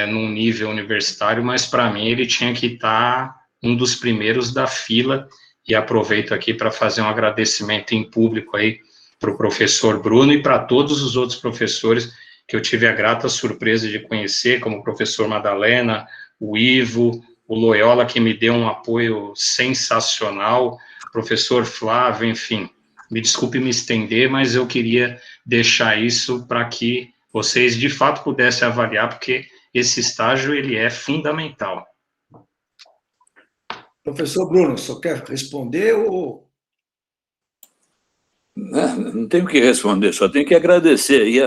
Speaker 4: num nível universitário, mas para mim ele tinha que estar um dos primeiros da fila, e aproveito aqui para fazer um agradecimento em público aí para o professor Bruno e para todos os outros professores que eu tive a grata surpresa de conhecer, como o professor Madalena, o Ivo, o Loyola, que me deu um apoio sensacional, professor Flávio, enfim, me desculpe me estender, mas eu queria deixar isso para que vocês de fato pudessem avaliar, porque esse estágio ele é fundamental.
Speaker 2: Professor Bruno, só quer responder ou...
Speaker 6: Não tenho o que responder, só tenho que agradecer aí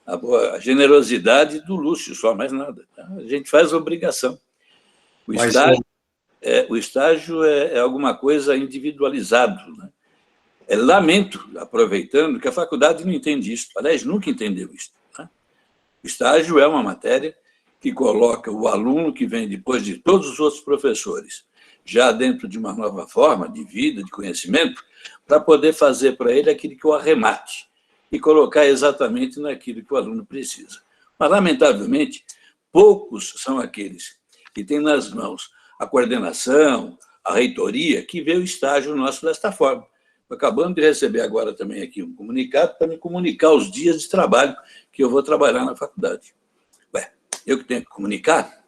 Speaker 6: a generosidade do Lúcio, só mais nada. A gente faz a obrigação. O estágio é alguma coisa individualizado, né? Lamento, aproveitando, que a faculdade não entende isso, aliás, nunca entendeu isso, né? O estágio é uma matéria que coloca o aluno que vem depois de todos os outros professores já dentro de uma nova forma de vida, de conhecimento, para poder fazer para ele aquilo que o arremate e colocar exatamente naquilo que o aluno precisa. Mas, lamentavelmente, poucos são aqueles que têm nas mãos a coordenação, a reitoria, que vê o estágio nosso desta forma. Acabando de receber agora também aqui um comunicado para me comunicar os dias de trabalho que eu vou trabalhar na faculdade. Ué, eu que tenho que comunicar?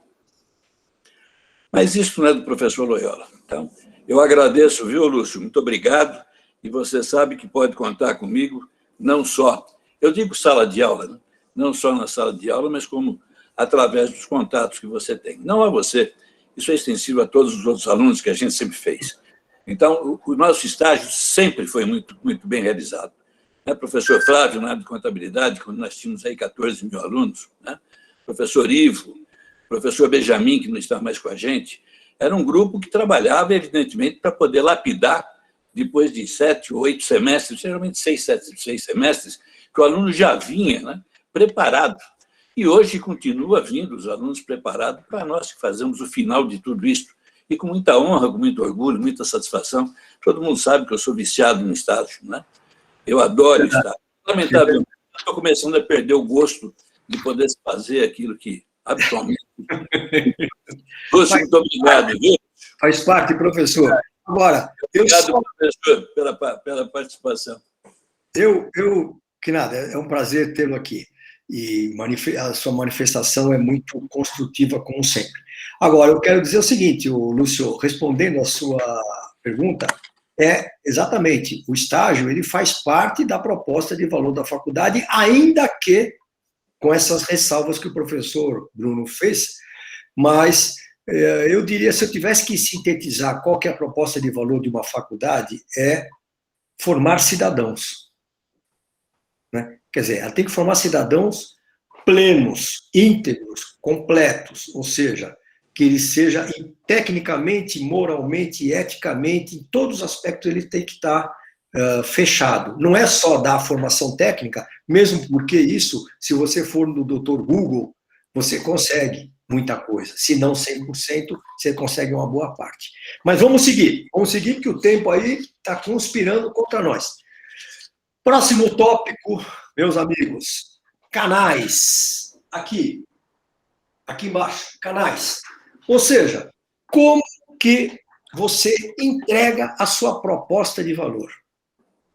Speaker 6: Mas isso não é do professor Loyola. Então, eu agradeço, viu, Lúcio? Muito obrigado. E você sabe que pode contar comigo, não só, eu digo sala de aula, né? Não só na sala de aula, mas como através dos contatos que você tem. Não a você, isso é extensivo a todos os outros alunos que a gente sempre fez. Então, o nosso estágio sempre foi muito, muito bem realizado. Né? Professor Flávio, na área de contabilidade, quando nós tínhamos aí 14 mil alunos, né? Professor Ivo, professor Benjamin, que não está mais com a gente, era um grupo que trabalhava, evidentemente, para poder lapidar, depois de 7 ou 8 semestres, geralmente 6 semestres, que o aluno já vinha, né, preparado. E hoje continua vindo os alunos preparados para nós que fazemos o final de tudo isso. E com muita honra, com muito orgulho, muita satisfação. Todo mundo sabe que eu sou viciado no estágio, né? Eu adoro estágio. Lamentavelmente, estou começando a perder o gosto de poder fazer aquilo que habitualmente. Lúcio, muito obrigado, viu?
Speaker 2: Faz parte, professor. Agora,
Speaker 6: obrigado, professor, pela participação.
Speaker 2: Que nada, é um prazer tê-lo aqui. E a sua manifestação é muito construtiva, como sempre. Agora, eu quero dizer o seguinte, Lúcio, respondendo a sua pergunta, exatamente, o estágio ele faz parte da proposta de valor da faculdade, ainda que com essas ressalvas que o professor Bruno fez, mas eu diria, se eu tivesse que sintetizar qual que é a proposta de valor de uma faculdade, é formar cidadãos. Né? Quer dizer, ela tem que formar cidadãos plenos, íntegros, completos, ou seja, que ele seja tecnicamente, moralmente, eticamente, em todos os aspectos ele tem que estar fechado. Não é só dar a formação técnica, mesmo porque isso, se você for no Dr. Google, você consegue muita coisa. Se não 100%, você consegue uma boa parte. Mas vamos seguir que o tempo aí está conspirando contra nós. Próximo tópico, meus amigos, canais. Aqui embaixo, canais. Ou seja, como que você entrega a sua proposta de valor?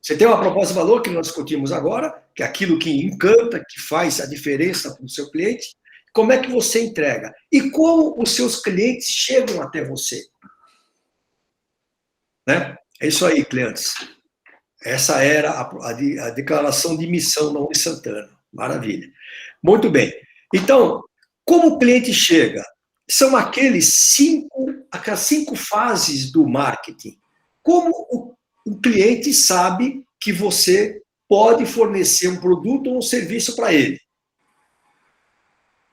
Speaker 2: Você tem uma proposta de valor que nós discutimos agora, que é aquilo que encanta, que faz a diferença para o seu cliente. Como é que você entrega? E como os seus clientes chegam até você? Né? É isso aí, clientes. Essa era a declaração de missão da Unisantana. Maravilha. Muito bem. Então, como o cliente chega? São aquelas 5 fases do marketing. Como o cliente sabe que você pode fornecer um produto ou um serviço para ele?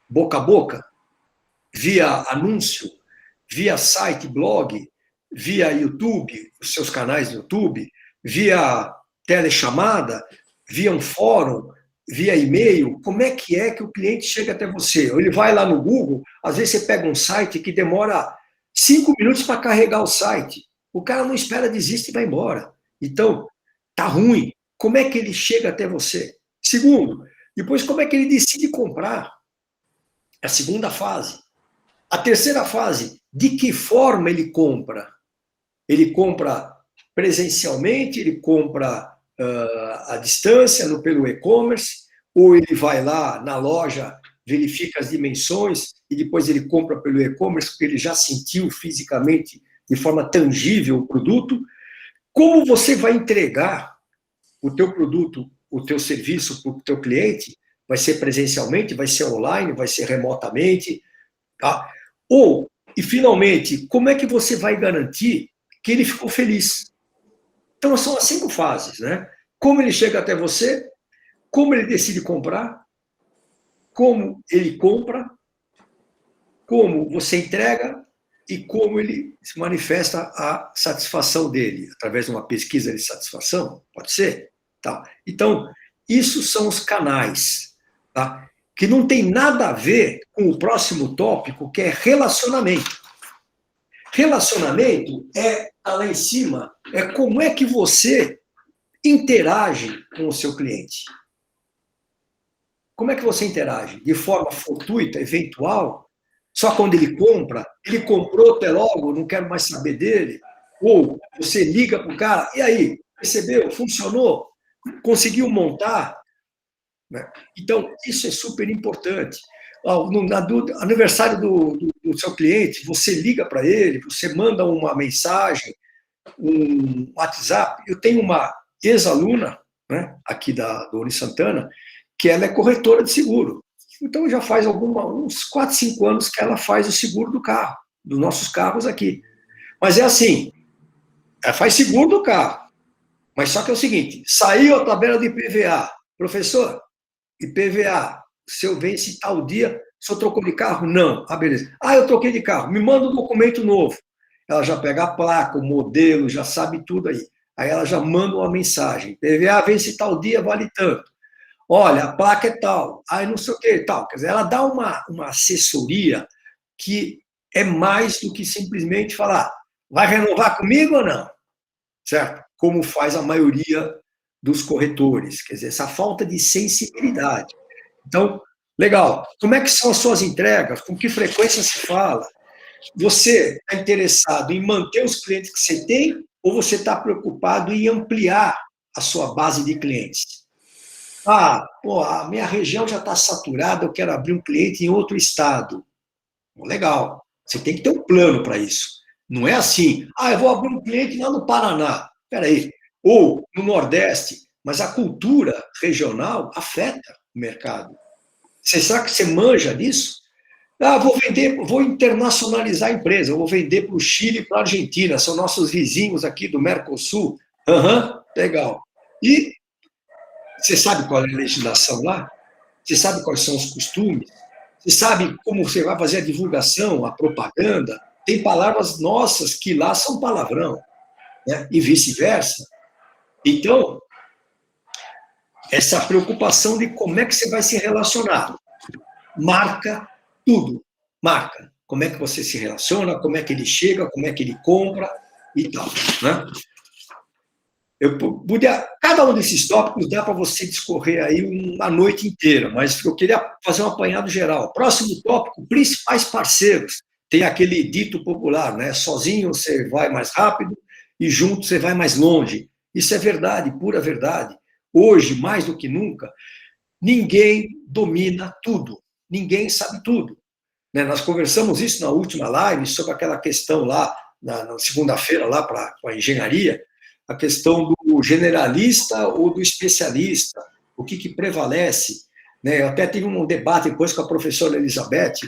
Speaker 2: Boca a boca? Via anúncio? Via site, blog? Via YouTube, os seus canais no YouTube? Via telechamada? Via um fórum? Via e-mail? Como é que o cliente chega até você? Ou ele vai lá no Google, às vezes você pega um site que demora 5 minutos para carregar o site. O cara não espera, desiste e vai embora. Então, tá ruim. Como é que ele chega até você? Segundo, depois como é que ele decide comprar? A segunda fase. A terceira fase, de que forma ele compra? Ele compra presencialmente, ele compra à distância, pelo e-commerce, ou ele vai lá na loja, verifica as dimensões e depois ele compra pelo e-commerce, porque ele já sentiu fisicamente, de forma tangível, o produto. Como você vai entregar o teu produto, o teu serviço para o teu cliente? Vai ser presencialmente, vai ser online, vai ser remotamente? Tá? E finalmente, como é que você vai garantir que ele ficou feliz? Então, são as 5 fases, né? Como ele chega até você, como ele decide comprar, como ele compra, como você entrega e como ele se manifesta a satisfação dele, através de uma pesquisa de satisfação, pode ser? Tá. Então, isso são os canais, tá? Que não tem nada a ver com o próximo tópico, que é relacionamento. Relacionamento tá lá em cima, é como é que você interage com o seu cliente. Como é que você interage? De forma fortuita, eventual? Só quando ele compra? Ele comprou até logo, não quero mais saber dele? Ou você liga para o cara, e aí, recebeu? Funcionou? Conseguiu montar? Então, isso é super importante. No aniversário do seu cliente, você liga para ele, você manda uma mensagem, um WhatsApp. Eu tenho uma ex-aluna, né, aqui do Uni Santana, que ela é corretora de seguro. Então, já faz uns 4, 5 anos que ela faz o seguro do carro, dos nossos carros aqui. Mas é assim, ela faz seguro do carro. Mas só que é o seguinte, saiu a tabela de IPVA. Professor, IPVA, se eu vence tal dia, o senhor trocou de carro? Não. Ah, beleza. Ah, eu troquei de carro. Me manda um documento novo. Ela já pega a placa, o modelo, já sabe tudo aí. Aí ela já manda uma mensagem. IPVA vence tal dia, vale tanto. Olha, a placa é tal. Aí não sei o que, tal. Quer dizer, ela dá uma assessoria que é mais do que simplesmente falar, vai renovar comigo ou não? Certo? Como faz a maioria dos corretores. Quer dizer, essa falta de sensibilidade. Então, legal. Como é que são as suas entregas? Com que frequência se fala? Você está interessado em manter os clientes que você tem ou você está preocupado em ampliar a sua base de clientes? Ah, pô, a minha região já está saturada, eu quero abrir um cliente em outro estado. Legal. Você tem que ter um plano para isso. Não é assim, eu vou abrir um cliente lá no Paraná. Espera aí. Ou no Nordeste. Mas a cultura regional afeta o mercado. Será que você manja disso? Vou internacionalizar a empresa, eu vou vender para o Chile e para a Argentina, são nossos vizinhos aqui do Mercosul. Legal. E você sabe qual é a legislação lá? Você sabe quais são os costumes? Você sabe como você vai fazer a divulgação, a propaganda? Tem palavras nossas que lá são palavrão, né? E vice-versa. Então, essa preocupação de como é que você vai se relacionar. Marca tudo. Marca. Como é que você se relaciona, como é que ele chega, como é que ele compra e tal. Né? Cada um desses tópicos dá para você discorrer aí uma noite inteira, mas eu queria fazer um apanhado geral. Próximo tópico, principais parceiros. Tem aquele dito popular, né? Sozinho você vai mais rápido e junto você vai mais longe. Isso é verdade, pura verdade. Hoje, mais do que nunca, ninguém domina tudo. Ninguém sabe tudo. Né? Nós conversamos isso na última live, sobre aquela questão lá, na segunda-feira, lá com a engenharia, a questão do generalista ou do especialista, o que prevalece. Né? Eu até tive um debate depois com a professora Elizabeth.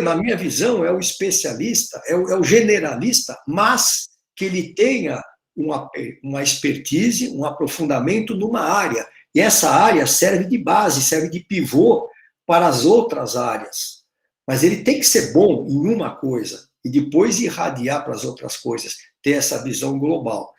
Speaker 2: Na minha visão, é o especialista, é o generalista, mas que ele tenha uma expertise, um aprofundamento numa área. E essa área serve de base, serve de pivô para as outras áreas. Mas ele tem que ser bom em uma coisa e depois irradiar para as outras coisas, ter essa visão global.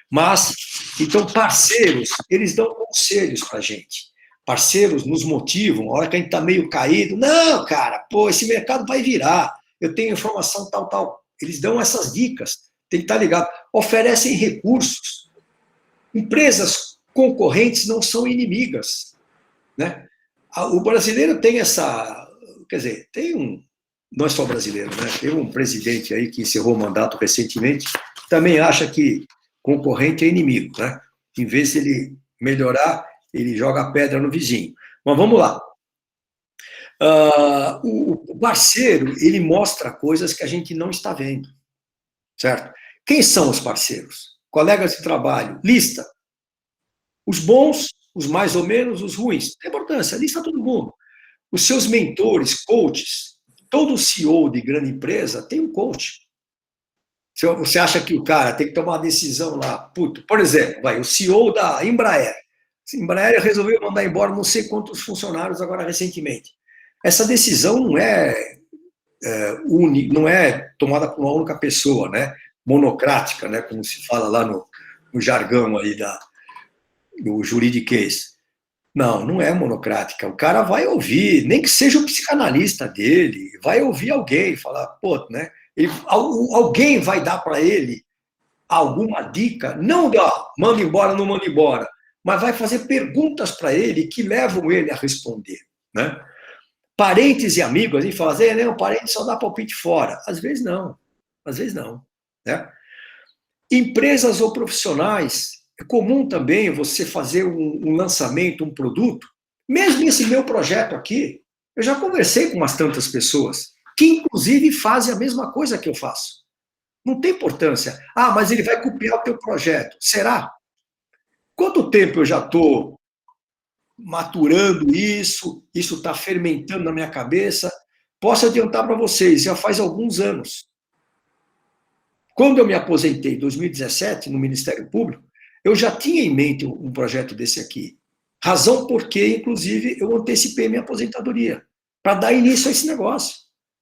Speaker 2: Mas, então, parceiros, eles dão conselhos para a gente. Parceiros nos motivam, a hora que a gente está meio caído. Não, cara, esse mercado vai virar. Eu tenho informação tal, tal. Eles dão essas dicas. Tem que estar ligado. Oferecem recursos. Empresas concorrentes não são inimigas. Né? O brasileiro tem essa... Quer dizer, não é só brasileiro, né? Tem um presidente aí que encerrou o mandato recentemente, também acha que concorrente é inimigo, né? Em vez de ele melhorar, ele joga a pedra no vizinho. Mas vamos lá. O parceiro, ele mostra coisas que a gente não está vendo, certo? Quem são os parceiros? Colegas de trabalho, lista. Os bons, os mais ou menos, os ruins. Tem importância, lista todo mundo. Os seus mentores, coaches, todo CEO de grande empresa tem um coach. Você acha que o cara tem que tomar uma decisão lá, por exemplo, o CEO da Embraer. A Embraer resolveu mandar embora não sei quantos funcionários agora recentemente. Essa decisão não é tomada por uma única pessoa, né? Monocrática, né? Como se fala lá no jargão aí do juridiquês. Não é monocrática. O cara vai ouvir, nem que seja o psicanalista dele, vai ouvir alguém, falar, né? Alguém vai dar para ele alguma dica, não dá, manda embora, não manda embora, mas vai fazer perguntas para ele que levam ele a responder, né? Parentes e amigos, a gente fala assim, né, o parente só dá palpite fora. Às vezes não, né? Empresas ou profissionais, é comum também você fazer um lançamento, um produto. Mesmo esse meu projeto aqui, eu já conversei com umas tantas pessoas, que inclusive fazem a mesma coisa que eu faço. Não tem importância. Ah, mas ele vai copiar o teu projeto. Será? Quanto tempo eu já estou maturando isso está fermentando na minha cabeça? Posso adiantar para vocês, já faz alguns anos. Quando eu me aposentei em 2017, no Ministério Público, eu já tinha em mente um projeto desse aqui. Razão porque, inclusive, eu antecipei minha aposentadoria, para dar início a esse negócio.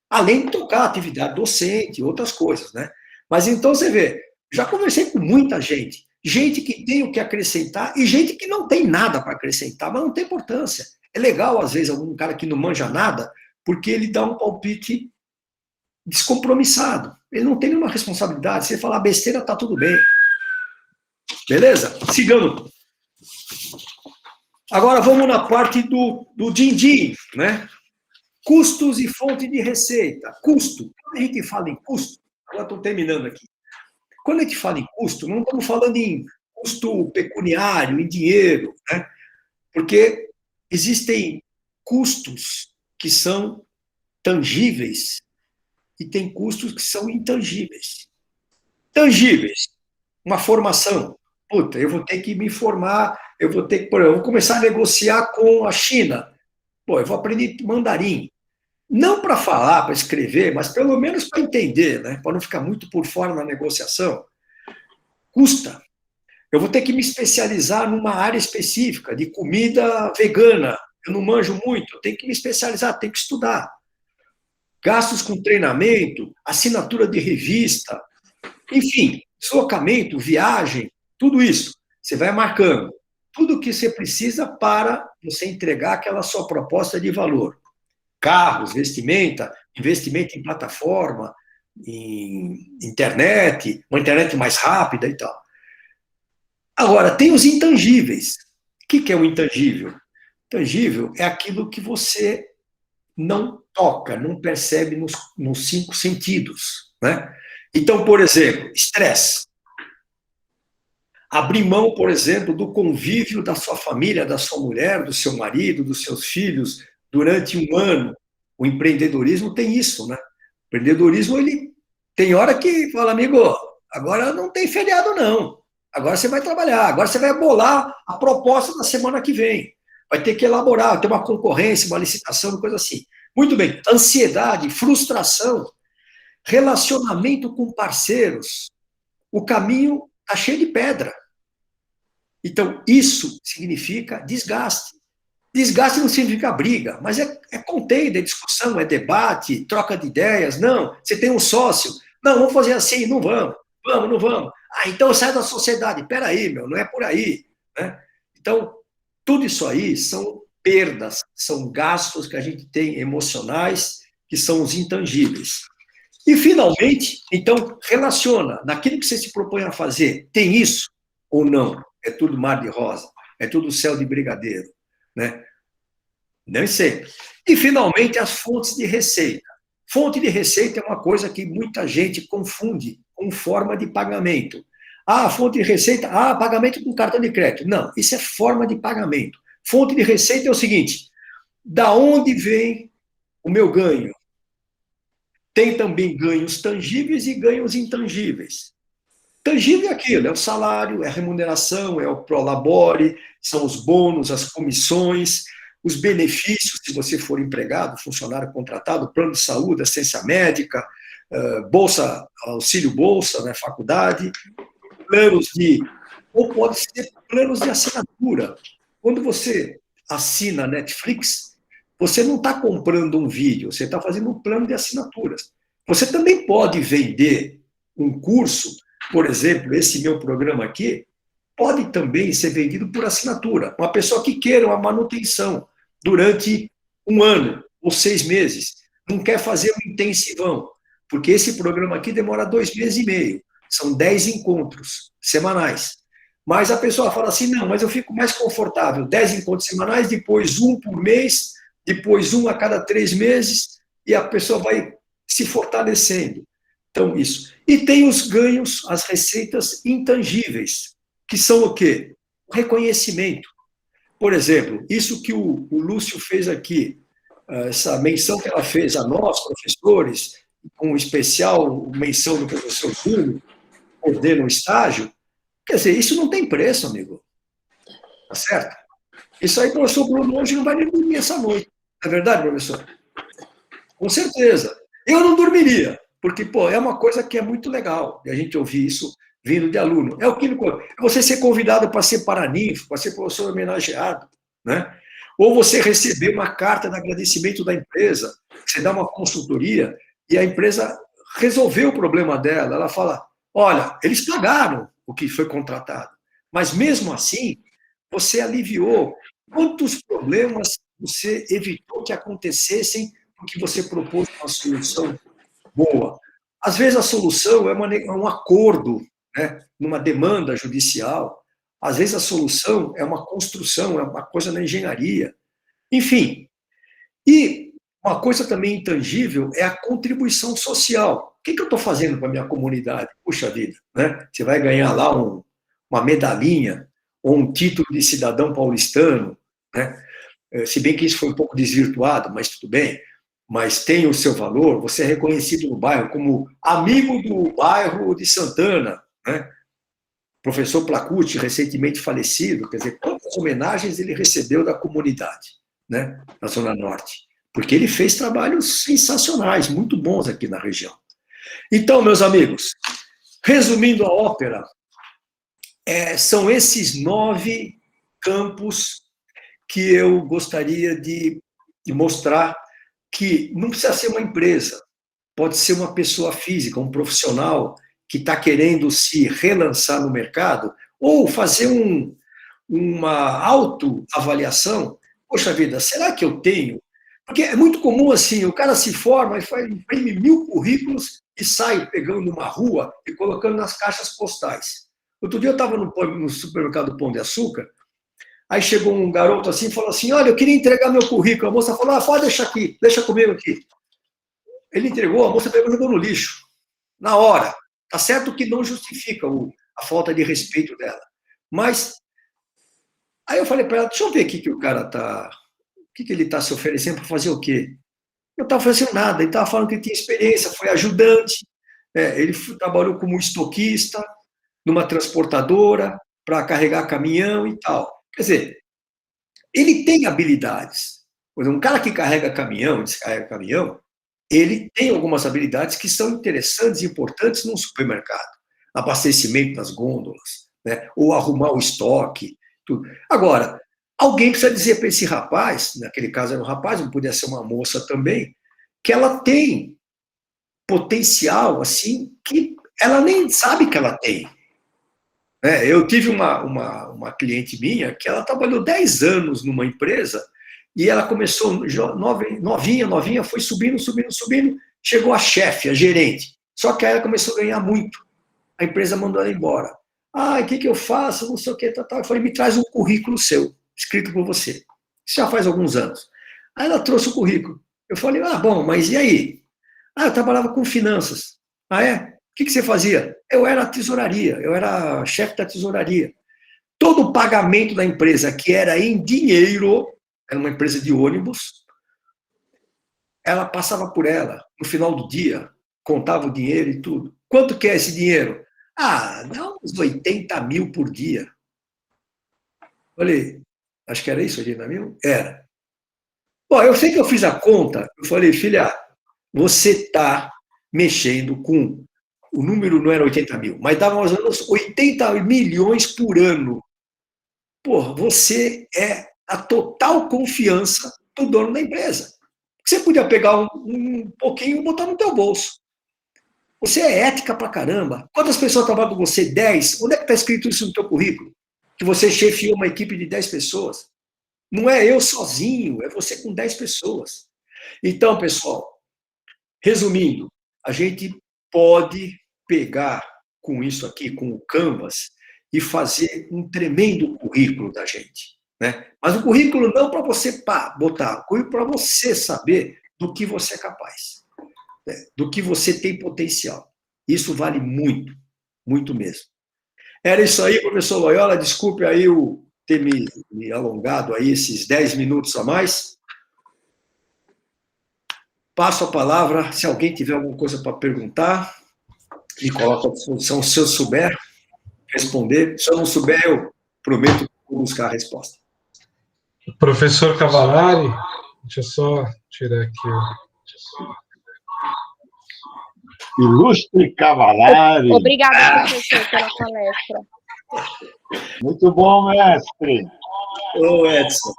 Speaker 2: Além de tocar atividade docente e outras coisas, né? Mas então você vê, já conversei com muita gente que tem o que acrescentar e gente que não tem nada para acrescentar, mas não tem importância. É legal, às vezes, algum cara que não manja nada, porque ele dá um palpite descompromissado. Ele não tem nenhuma responsabilidade. Se ele falar besteira, tá tudo bem. Beleza? Sigamos. Agora vamos na parte do din-din, né? Custos e fonte de receita. Custo. Quando a gente fala em custo, agora estou terminando aqui. Quando a gente fala em custo, não estamos falando em custo pecuniário, em dinheiro, né? Porque existem custos que são tangíveis e tem custos que são intangíveis. Tangíveis, uma formação. Puta, eu vou ter que me formar, eu vou começar a negociar com a China. Pô, eu vou aprender mandarim. Não para falar, para escrever, mas pelo menos para entender, né? Para não ficar muito por fora na negociação. Custa. Eu vou ter que me especializar numa área específica, de comida vegana. Eu não manjo muito, eu tenho que me especializar, tenho que estudar. Gastos com treinamento, assinatura de revista, enfim, deslocamento, viagem, tudo isso. Você vai marcando. Tudo o que você precisa para você entregar aquela sua proposta de valor. Carros, vestimenta, investimento em plataforma, em internet, uma internet mais rápida e tal. Agora, tem os intangíveis. O que é o intangível? Intangível é aquilo que você não toca, não percebe nos 5 sentidos, né? Então, por exemplo, estresse. Abrir mão, por exemplo, do convívio da sua família, da sua mulher, do seu marido, dos seus filhos, durante um ano. O empreendedorismo tem isso, né? O empreendedorismo, ele tem hora que fala, amigo, agora não tem feriado, não. Agora você vai trabalhar, agora você vai bolar a proposta da semana que vem. Vai ter que elaborar, ter uma concorrência, uma licitação, coisa assim. Muito bem. Ansiedade, frustração, relacionamento com parceiros. O caminho está cheio de pedra. Então, isso significa desgaste. Desgaste não significa briga, mas é contenda, é discussão, é debate, troca de ideias. Não, você tem um sócio. Não, vamos fazer assim, não vamos. Vamos, não vamos. Ah, então sai da sociedade. Peraí, não é por aí. Né? Então, tudo isso aí são perdas, são gastos que a gente tem emocionais, que são os intangíveis. E, finalmente, então, relaciona naquilo que você se propõe a fazer. Tem isso ou não? É tudo mar de rosa, é tudo céu de brigadeiro, né? Nem sempre. E, finalmente, as fontes de receita. Fonte de receita é uma coisa que muita gente confunde com forma de pagamento. Ah, fonte de receita, pagamento com cartão de crédito. Não, isso é forma de pagamento. Fonte de receita é o seguinte, da onde vem o meu ganho? Tem também ganhos tangíveis e ganhos intangíveis. Tangível é aquilo, é o salário, é a remuneração, é o prolabore, são os bônus, as comissões, os benefícios, se você for empregado, funcionário contratado, plano de saúde, assistência médica, bolsa, auxílio bolsa, né, faculdade, planos de, ou pode ser planos de assinatura. Quando você assina Netflix, você não está comprando um vídeo, você está fazendo um plano de assinaturas. Você também pode vender um curso, por exemplo, esse meu programa aqui, pode também ser vendido por assinatura. Uma pessoa que queira uma manutenção durante um ano ou 6 meses, não quer fazer um intensivão. porque esse programa aqui demora 2 meses e meio. São 10 encontros semanais. Mas a pessoa fala assim, não, mas eu fico mais confortável. 10 encontros semanais, depois 1 por mês, depois 1 a cada 3 meses, e a pessoa vai se fortalecendo. Então, isso. E tem os ganhos, as receitas intangíveis, que são o quê? O reconhecimento. Por exemplo, isso que o Lúcio fez aqui, essa menção que ela fez a nós, professores, com especial menção do professor Júlio, coordena o estágio, quer dizer, isso não tem preço, amigo. Tá certo? Isso aí, professor Bruno, hoje não vai nem dormir essa noite. Não é verdade, professor? Com certeza. Eu não dormiria, porque, pô, é uma coisa que é muito legal, e a gente ouvir isso vindo de aluno. É você ser convidado para ser paraninfo, para ser professor homenageado, né? Ou você receber uma carta de agradecimento da empresa, você dá uma consultoria, e a empresa resolveu o problema dela. Ela fala, olha, eles pagaram o que foi contratado, mas mesmo assim, você aliviou. Quantos problemas você evitou que acontecessem porque você propôs uma solução boa? Às vezes a solução é um acordo, né, numa demanda judicial. Às vezes a solução é uma construção, é uma coisa na engenharia. Enfim, e uma coisa também intangível é a contribuição social. O que eu estou fazendo para a minha comunidade? Puxa vida, né? Você vai ganhar lá uma medalhinha ou um título de cidadão paulistano, né? Se bem que isso foi um pouco desvirtuado, mas tudo bem. Mas tem o seu valor, você é reconhecido no bairro como amigo do bairro de Santana, né? Professor Placucci, recentemente falecido, quer dizer, quantas homenagens ele recebeu da comunidade, né, na Zona Norte, porque ele fez trabalhos sensacionais, muito bons aqui na região. Então, meus amigos, resumindo a ópera, são esses 9 campos que eu gostaria de mostrar que não precisa ser uma empresa, pode ser uma pessoa física, um profissional que está querendo se relançar no mercado, ou fazer uma autoavaliação. Poxa vida, será que eu tenho? Porque é muito comum assim, o cara se forma e imprime 1000 currículos e sai pegando uma rua e colocando nas caixas postais. Outro dia eu estava no supermercado Pão de Açúcar, aí chegou um garoto assim e falou assim, olha, eu queria entregar meu currículo. A moça falou, pode deixar aqui, deixa comigo aqui. Ele entregou, a moça pegou e jogou no lixo, na hora. Tá certo que não justifica a falta de respeito dela. Mas, aí eu falei para ela, deixa eu ver aqui que o cara tá... O que ele está se oferecendo para fazer o quê? Não estava oferecendo nada, ele estava falando que ele tinha experiência, foi ajudante, ele trabalhou como estoquista, numa transportadora, para carregar caminhão e tal. Quer dizer, ele tem habilidades. Por exemplo, um cara que carrega caminhão, descarrega caminhão, ele tem algumas habilidades que são interessantes e importantes num supermercado. Abastecimento das gôndolas, né? Ou arrumar o estoque, tudo. Agora, alguém precisa dizer para esse rapaz, naquele caso era um rapaz, não podia ser uma moça também, que ela tem potencial, assim, que ela nem sabe que ela tem. Eu tive uma cliente minha que ela trabalhou 10 anos numa empresa e ela começou novinha, foi subindo, chegou a chefe, a gerente. Só que aí ela começou a ganhar muito. A empresa mandou ela embora. O que eu faço? Não sei o que, tal. Eu falei, me traz um currículo seu, escrito por você. Isso já faz alguns anos. Aí ela trouxe o currículo. Eu falei, bom, mas e aí? Eu trabalhava com finanças. É? O que você fazia? Eu era tesouraria, eu era chefe da tesouraria. Todo o pagamento da empresa, que era em dinheiro, era uma empresa de ônibus, ela passava por ela, no final do dia, contava o dinheiro e tudo. Quanto que é esse dinheiro? Dá uns 80 mil por dia. Falei, acho que era isso, 80 mil? Era. Bom, eu sei que eu fiz a conta, eu falei, filha, você está mexendo com... O número não era 80 mil, mas dava mais ou menos 80 milhões por ano. Porra, você é a total confiança do dono da empresa. Você podia pegar um pouquinho e botar no teu bolso. Você é ética pra caramba. Quantas pessoas trabalham com você? 10. Onde é que está escrito isso no teu currículo? Que você chefiou uma equipe de 10 pessoas. Não é eu sozinho, é você com 10 pessoas. Então, pessoal, resumindo, a gente pode pegar com isso aqui, com o Canvas, e fazer um tremendo currículo da gente, né? Mas o currículo não para você botar, o currículo para você saber do que você é capaz, né? Do que você tem potencial. Isso vale muito, muito mesmo. Era isso aí, professor Loyola, desculpe aí ter me alongado aí esses 10 minutos a mais. Passo a palavra, se alguém tiver alguma coisa para perguntar, me coloca à disposição, se eu souber responder. Se eu não souber, eu prometo que vou buscar a resposta.
Speaker 1: Professor Cavallari, deixa eu só tirar aqui.
Speaker 7: Ilustre Cavallari.
Speaker 3: Obrigada, professor, pela palestra.
Speaker 7: Muito bom, mestre.
Speaker 2: Ô, Edson.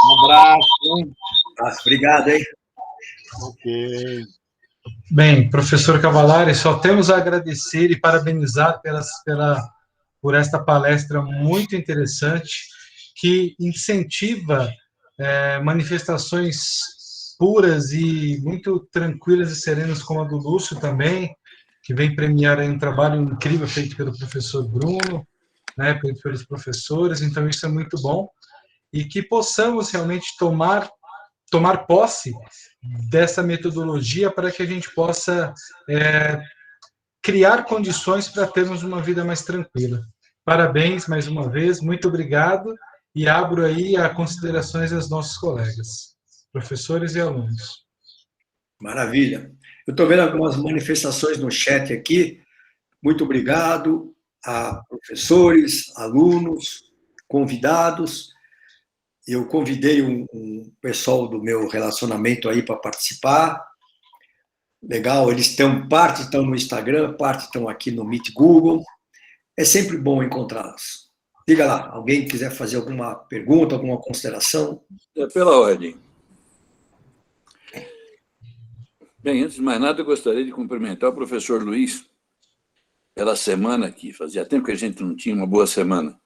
Speaker 7: Um abraço, hein?
Speaker 2: Obrigado, hein?
Speaker 7: Ok.
Speaker 1: Bem, professor Cavallari, só temos a agradecer e parabenizar por esta palestra muito interessante, que incentiva manifestações puras e muito tranquilas e serenas, como a do Lúcio também, que vem premiar aí um trabalho incrível feito pelo professor Bruno, né, pelos professores. Então, isso é muito bom, e que possamos realmente tomar posse dessa metodologia para que a gente possa criar condições para termos uma vida mais tranquila. Parabéns mais uma vez, muito obrigado, e abro aí a considerações dos nossos colegas, professores e alunos.
Speaker 2: Maravilha. Eu estou vendo algumas manifestações no chat aqui. Muito obrigado a professores, alunos, convidados. Eu convidei um pessoal do meu relacionamento aí para participar. Legal, parte estão no Instagram, parte estão aqui no Meet Google. É sempre bom encontrá-los. Diga lá, alguém quiser fazer alguma pergunta, alguma consideração?
Speaker 6: É pela ordem. Bem, antes de mais nada, eu gostaria de cumprimentar o professor Luiz pela semana que fazia tempo que a gente não tinha uma boa semana.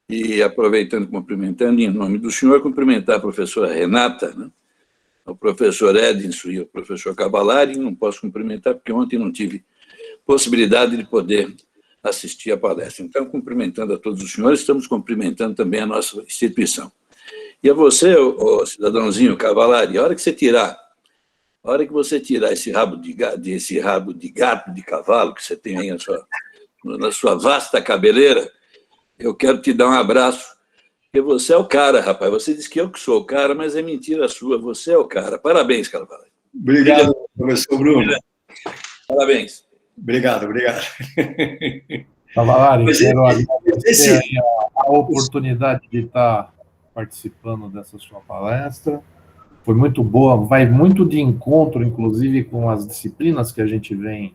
Speaker 6: E aproveitando, cumprimentando, em nome do senhor, cumprimentar a professora Renata, né? O professor Edinson e o professor Cavallari. Não posso cumprimentar porque ontem não tive possibilidade de poder assistir a palestra. Então, cumprimentando a todos os senhores, estamos cumprimentando também a nossa instituição. E a você, ô cidadãozinho Cavallari, a hora que você tirar esse rabo de gato, de cavalo que você tem aí na sua vasta cabeleira, eu quero te dar um abraço, porque você é o cara, rapaz. Você diz que eu que sou o cara, mas é mentira sua. Você é o cara. Parabéns, Cavallari.
Speaker 2: Obrigado, professor Bruno.
Speaker 6: Parabéns.
Speaker 2: Obrigado.
Speaker 8: Cavallari, quero agradecer a oportunidade de estar participando dessa sua palestra. Foi muito boa, vai muito de encontro, inclusive, com as disciplinas que a gente vem,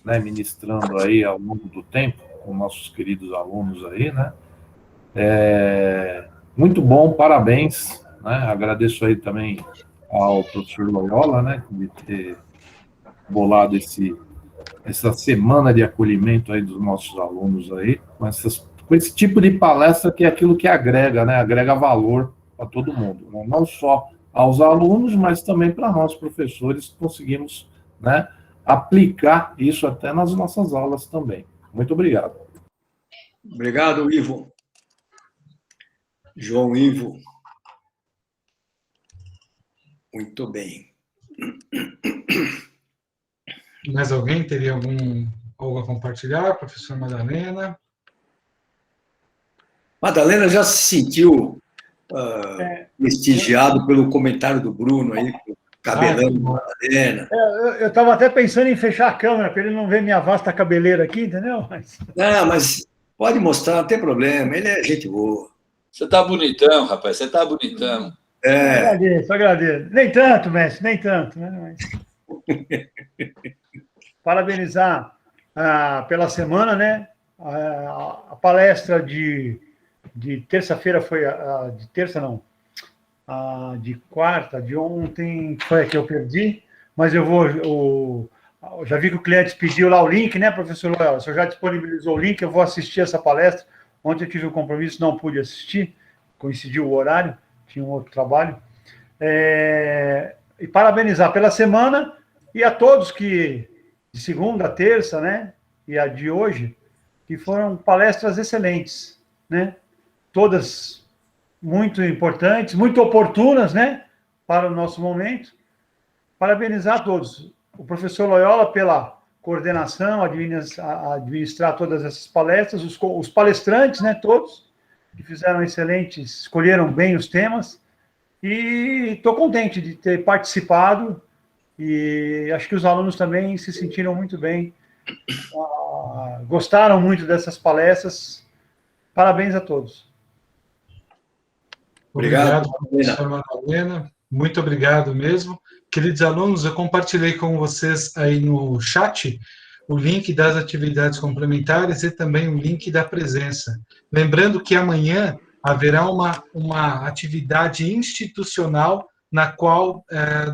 Speaker 8: né, ministrando aí ao longo do tempo, com nossos queridos alunos aí, né? Muito bom, parabéns, né? Agradeço aí também ao professor Loyola, né, de ter bolado essa semana de acolhimento aí dos nossos alunos aí, com esse tipo de palestra, que é aquilo que agrega, né? Agrega valor para todo mundo, né? Não só aos alunos, mas também para nós, professores, que conseguimos, né, aplicar isso até nas nossas aulas também. Muito obrigado.
Speaker 2: Obrigado, Ivo. João Ivo. Muito bem.
Speaker 1: Mais alguém teria algo a compartilhar? Professor Madalena?
Speaker 2: Madalena já se sentiu prestigiado pelo comentário do Bruno aí, cabelão de Madalena.
Speaker 9: Eu estava até pensando em fechar a câmera para ele não ver minha vasta cabeleira aqui, entendeu?
Speaker 2: Não, mas pode mostrar, não tem problema. Ele é gente boa.
Speaker 6: Você está bonitão, rapaz. Você está bonitão.
Speaker 9: Agradeço. Nem tanto, mestre, nem tanto. Né? Parabenizar pela semana, né? A palestra de terça-feira foi de terça, não. De quarta, de ontem foi a que eu perdi, mas eu já vi que o cliente pediu lá o link, né, professor Loyola? O senhor já disponibilizou o link, eu vou assistir essa palestra. Ontem eu tive um compromisso, não pude assistir, coincidiu o horário, tinha um outro trabalho. E parabenizar pela semana E a todos que, de segunda a terça, né, e a de hoje, que foram palestras excelentes, né? Todas muito importantes, muito oportunas, né, para o nosso momento. Parabenizar a todos. O professor Loyola pela coordenação, administrar todas essas palestras, os palestrantes, né, todos, que fizeram excelentes, escolheram bem os temas, e estou contente de ter participado, e acho que os alunos também se sentiram muito bem, gostaram muito dessas palestras. Parabéns a todos.
Speaker 1: Obrigado, professor Madalena. Muito obrigado mesmo. Queridos alunos, eu compartilhei com vocês aí no chat o link das atividades complementares e também o link da presença. Lembrando que amanhã haverá uma atividade institucional na qual,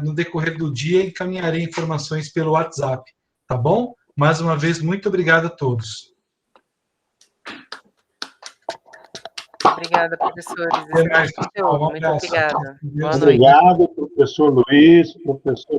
Speaker 1: no decorrer do dia, encaminharei informações pelo WhatsApp, tá bom? Mais uma vez, muito obrigado a todos.
Speaker 5: Obrigada, professores. Excelente conteúdo. Muito obrigada. Boa noite.
Speaker 7: Obrigado, professor Luiz, professor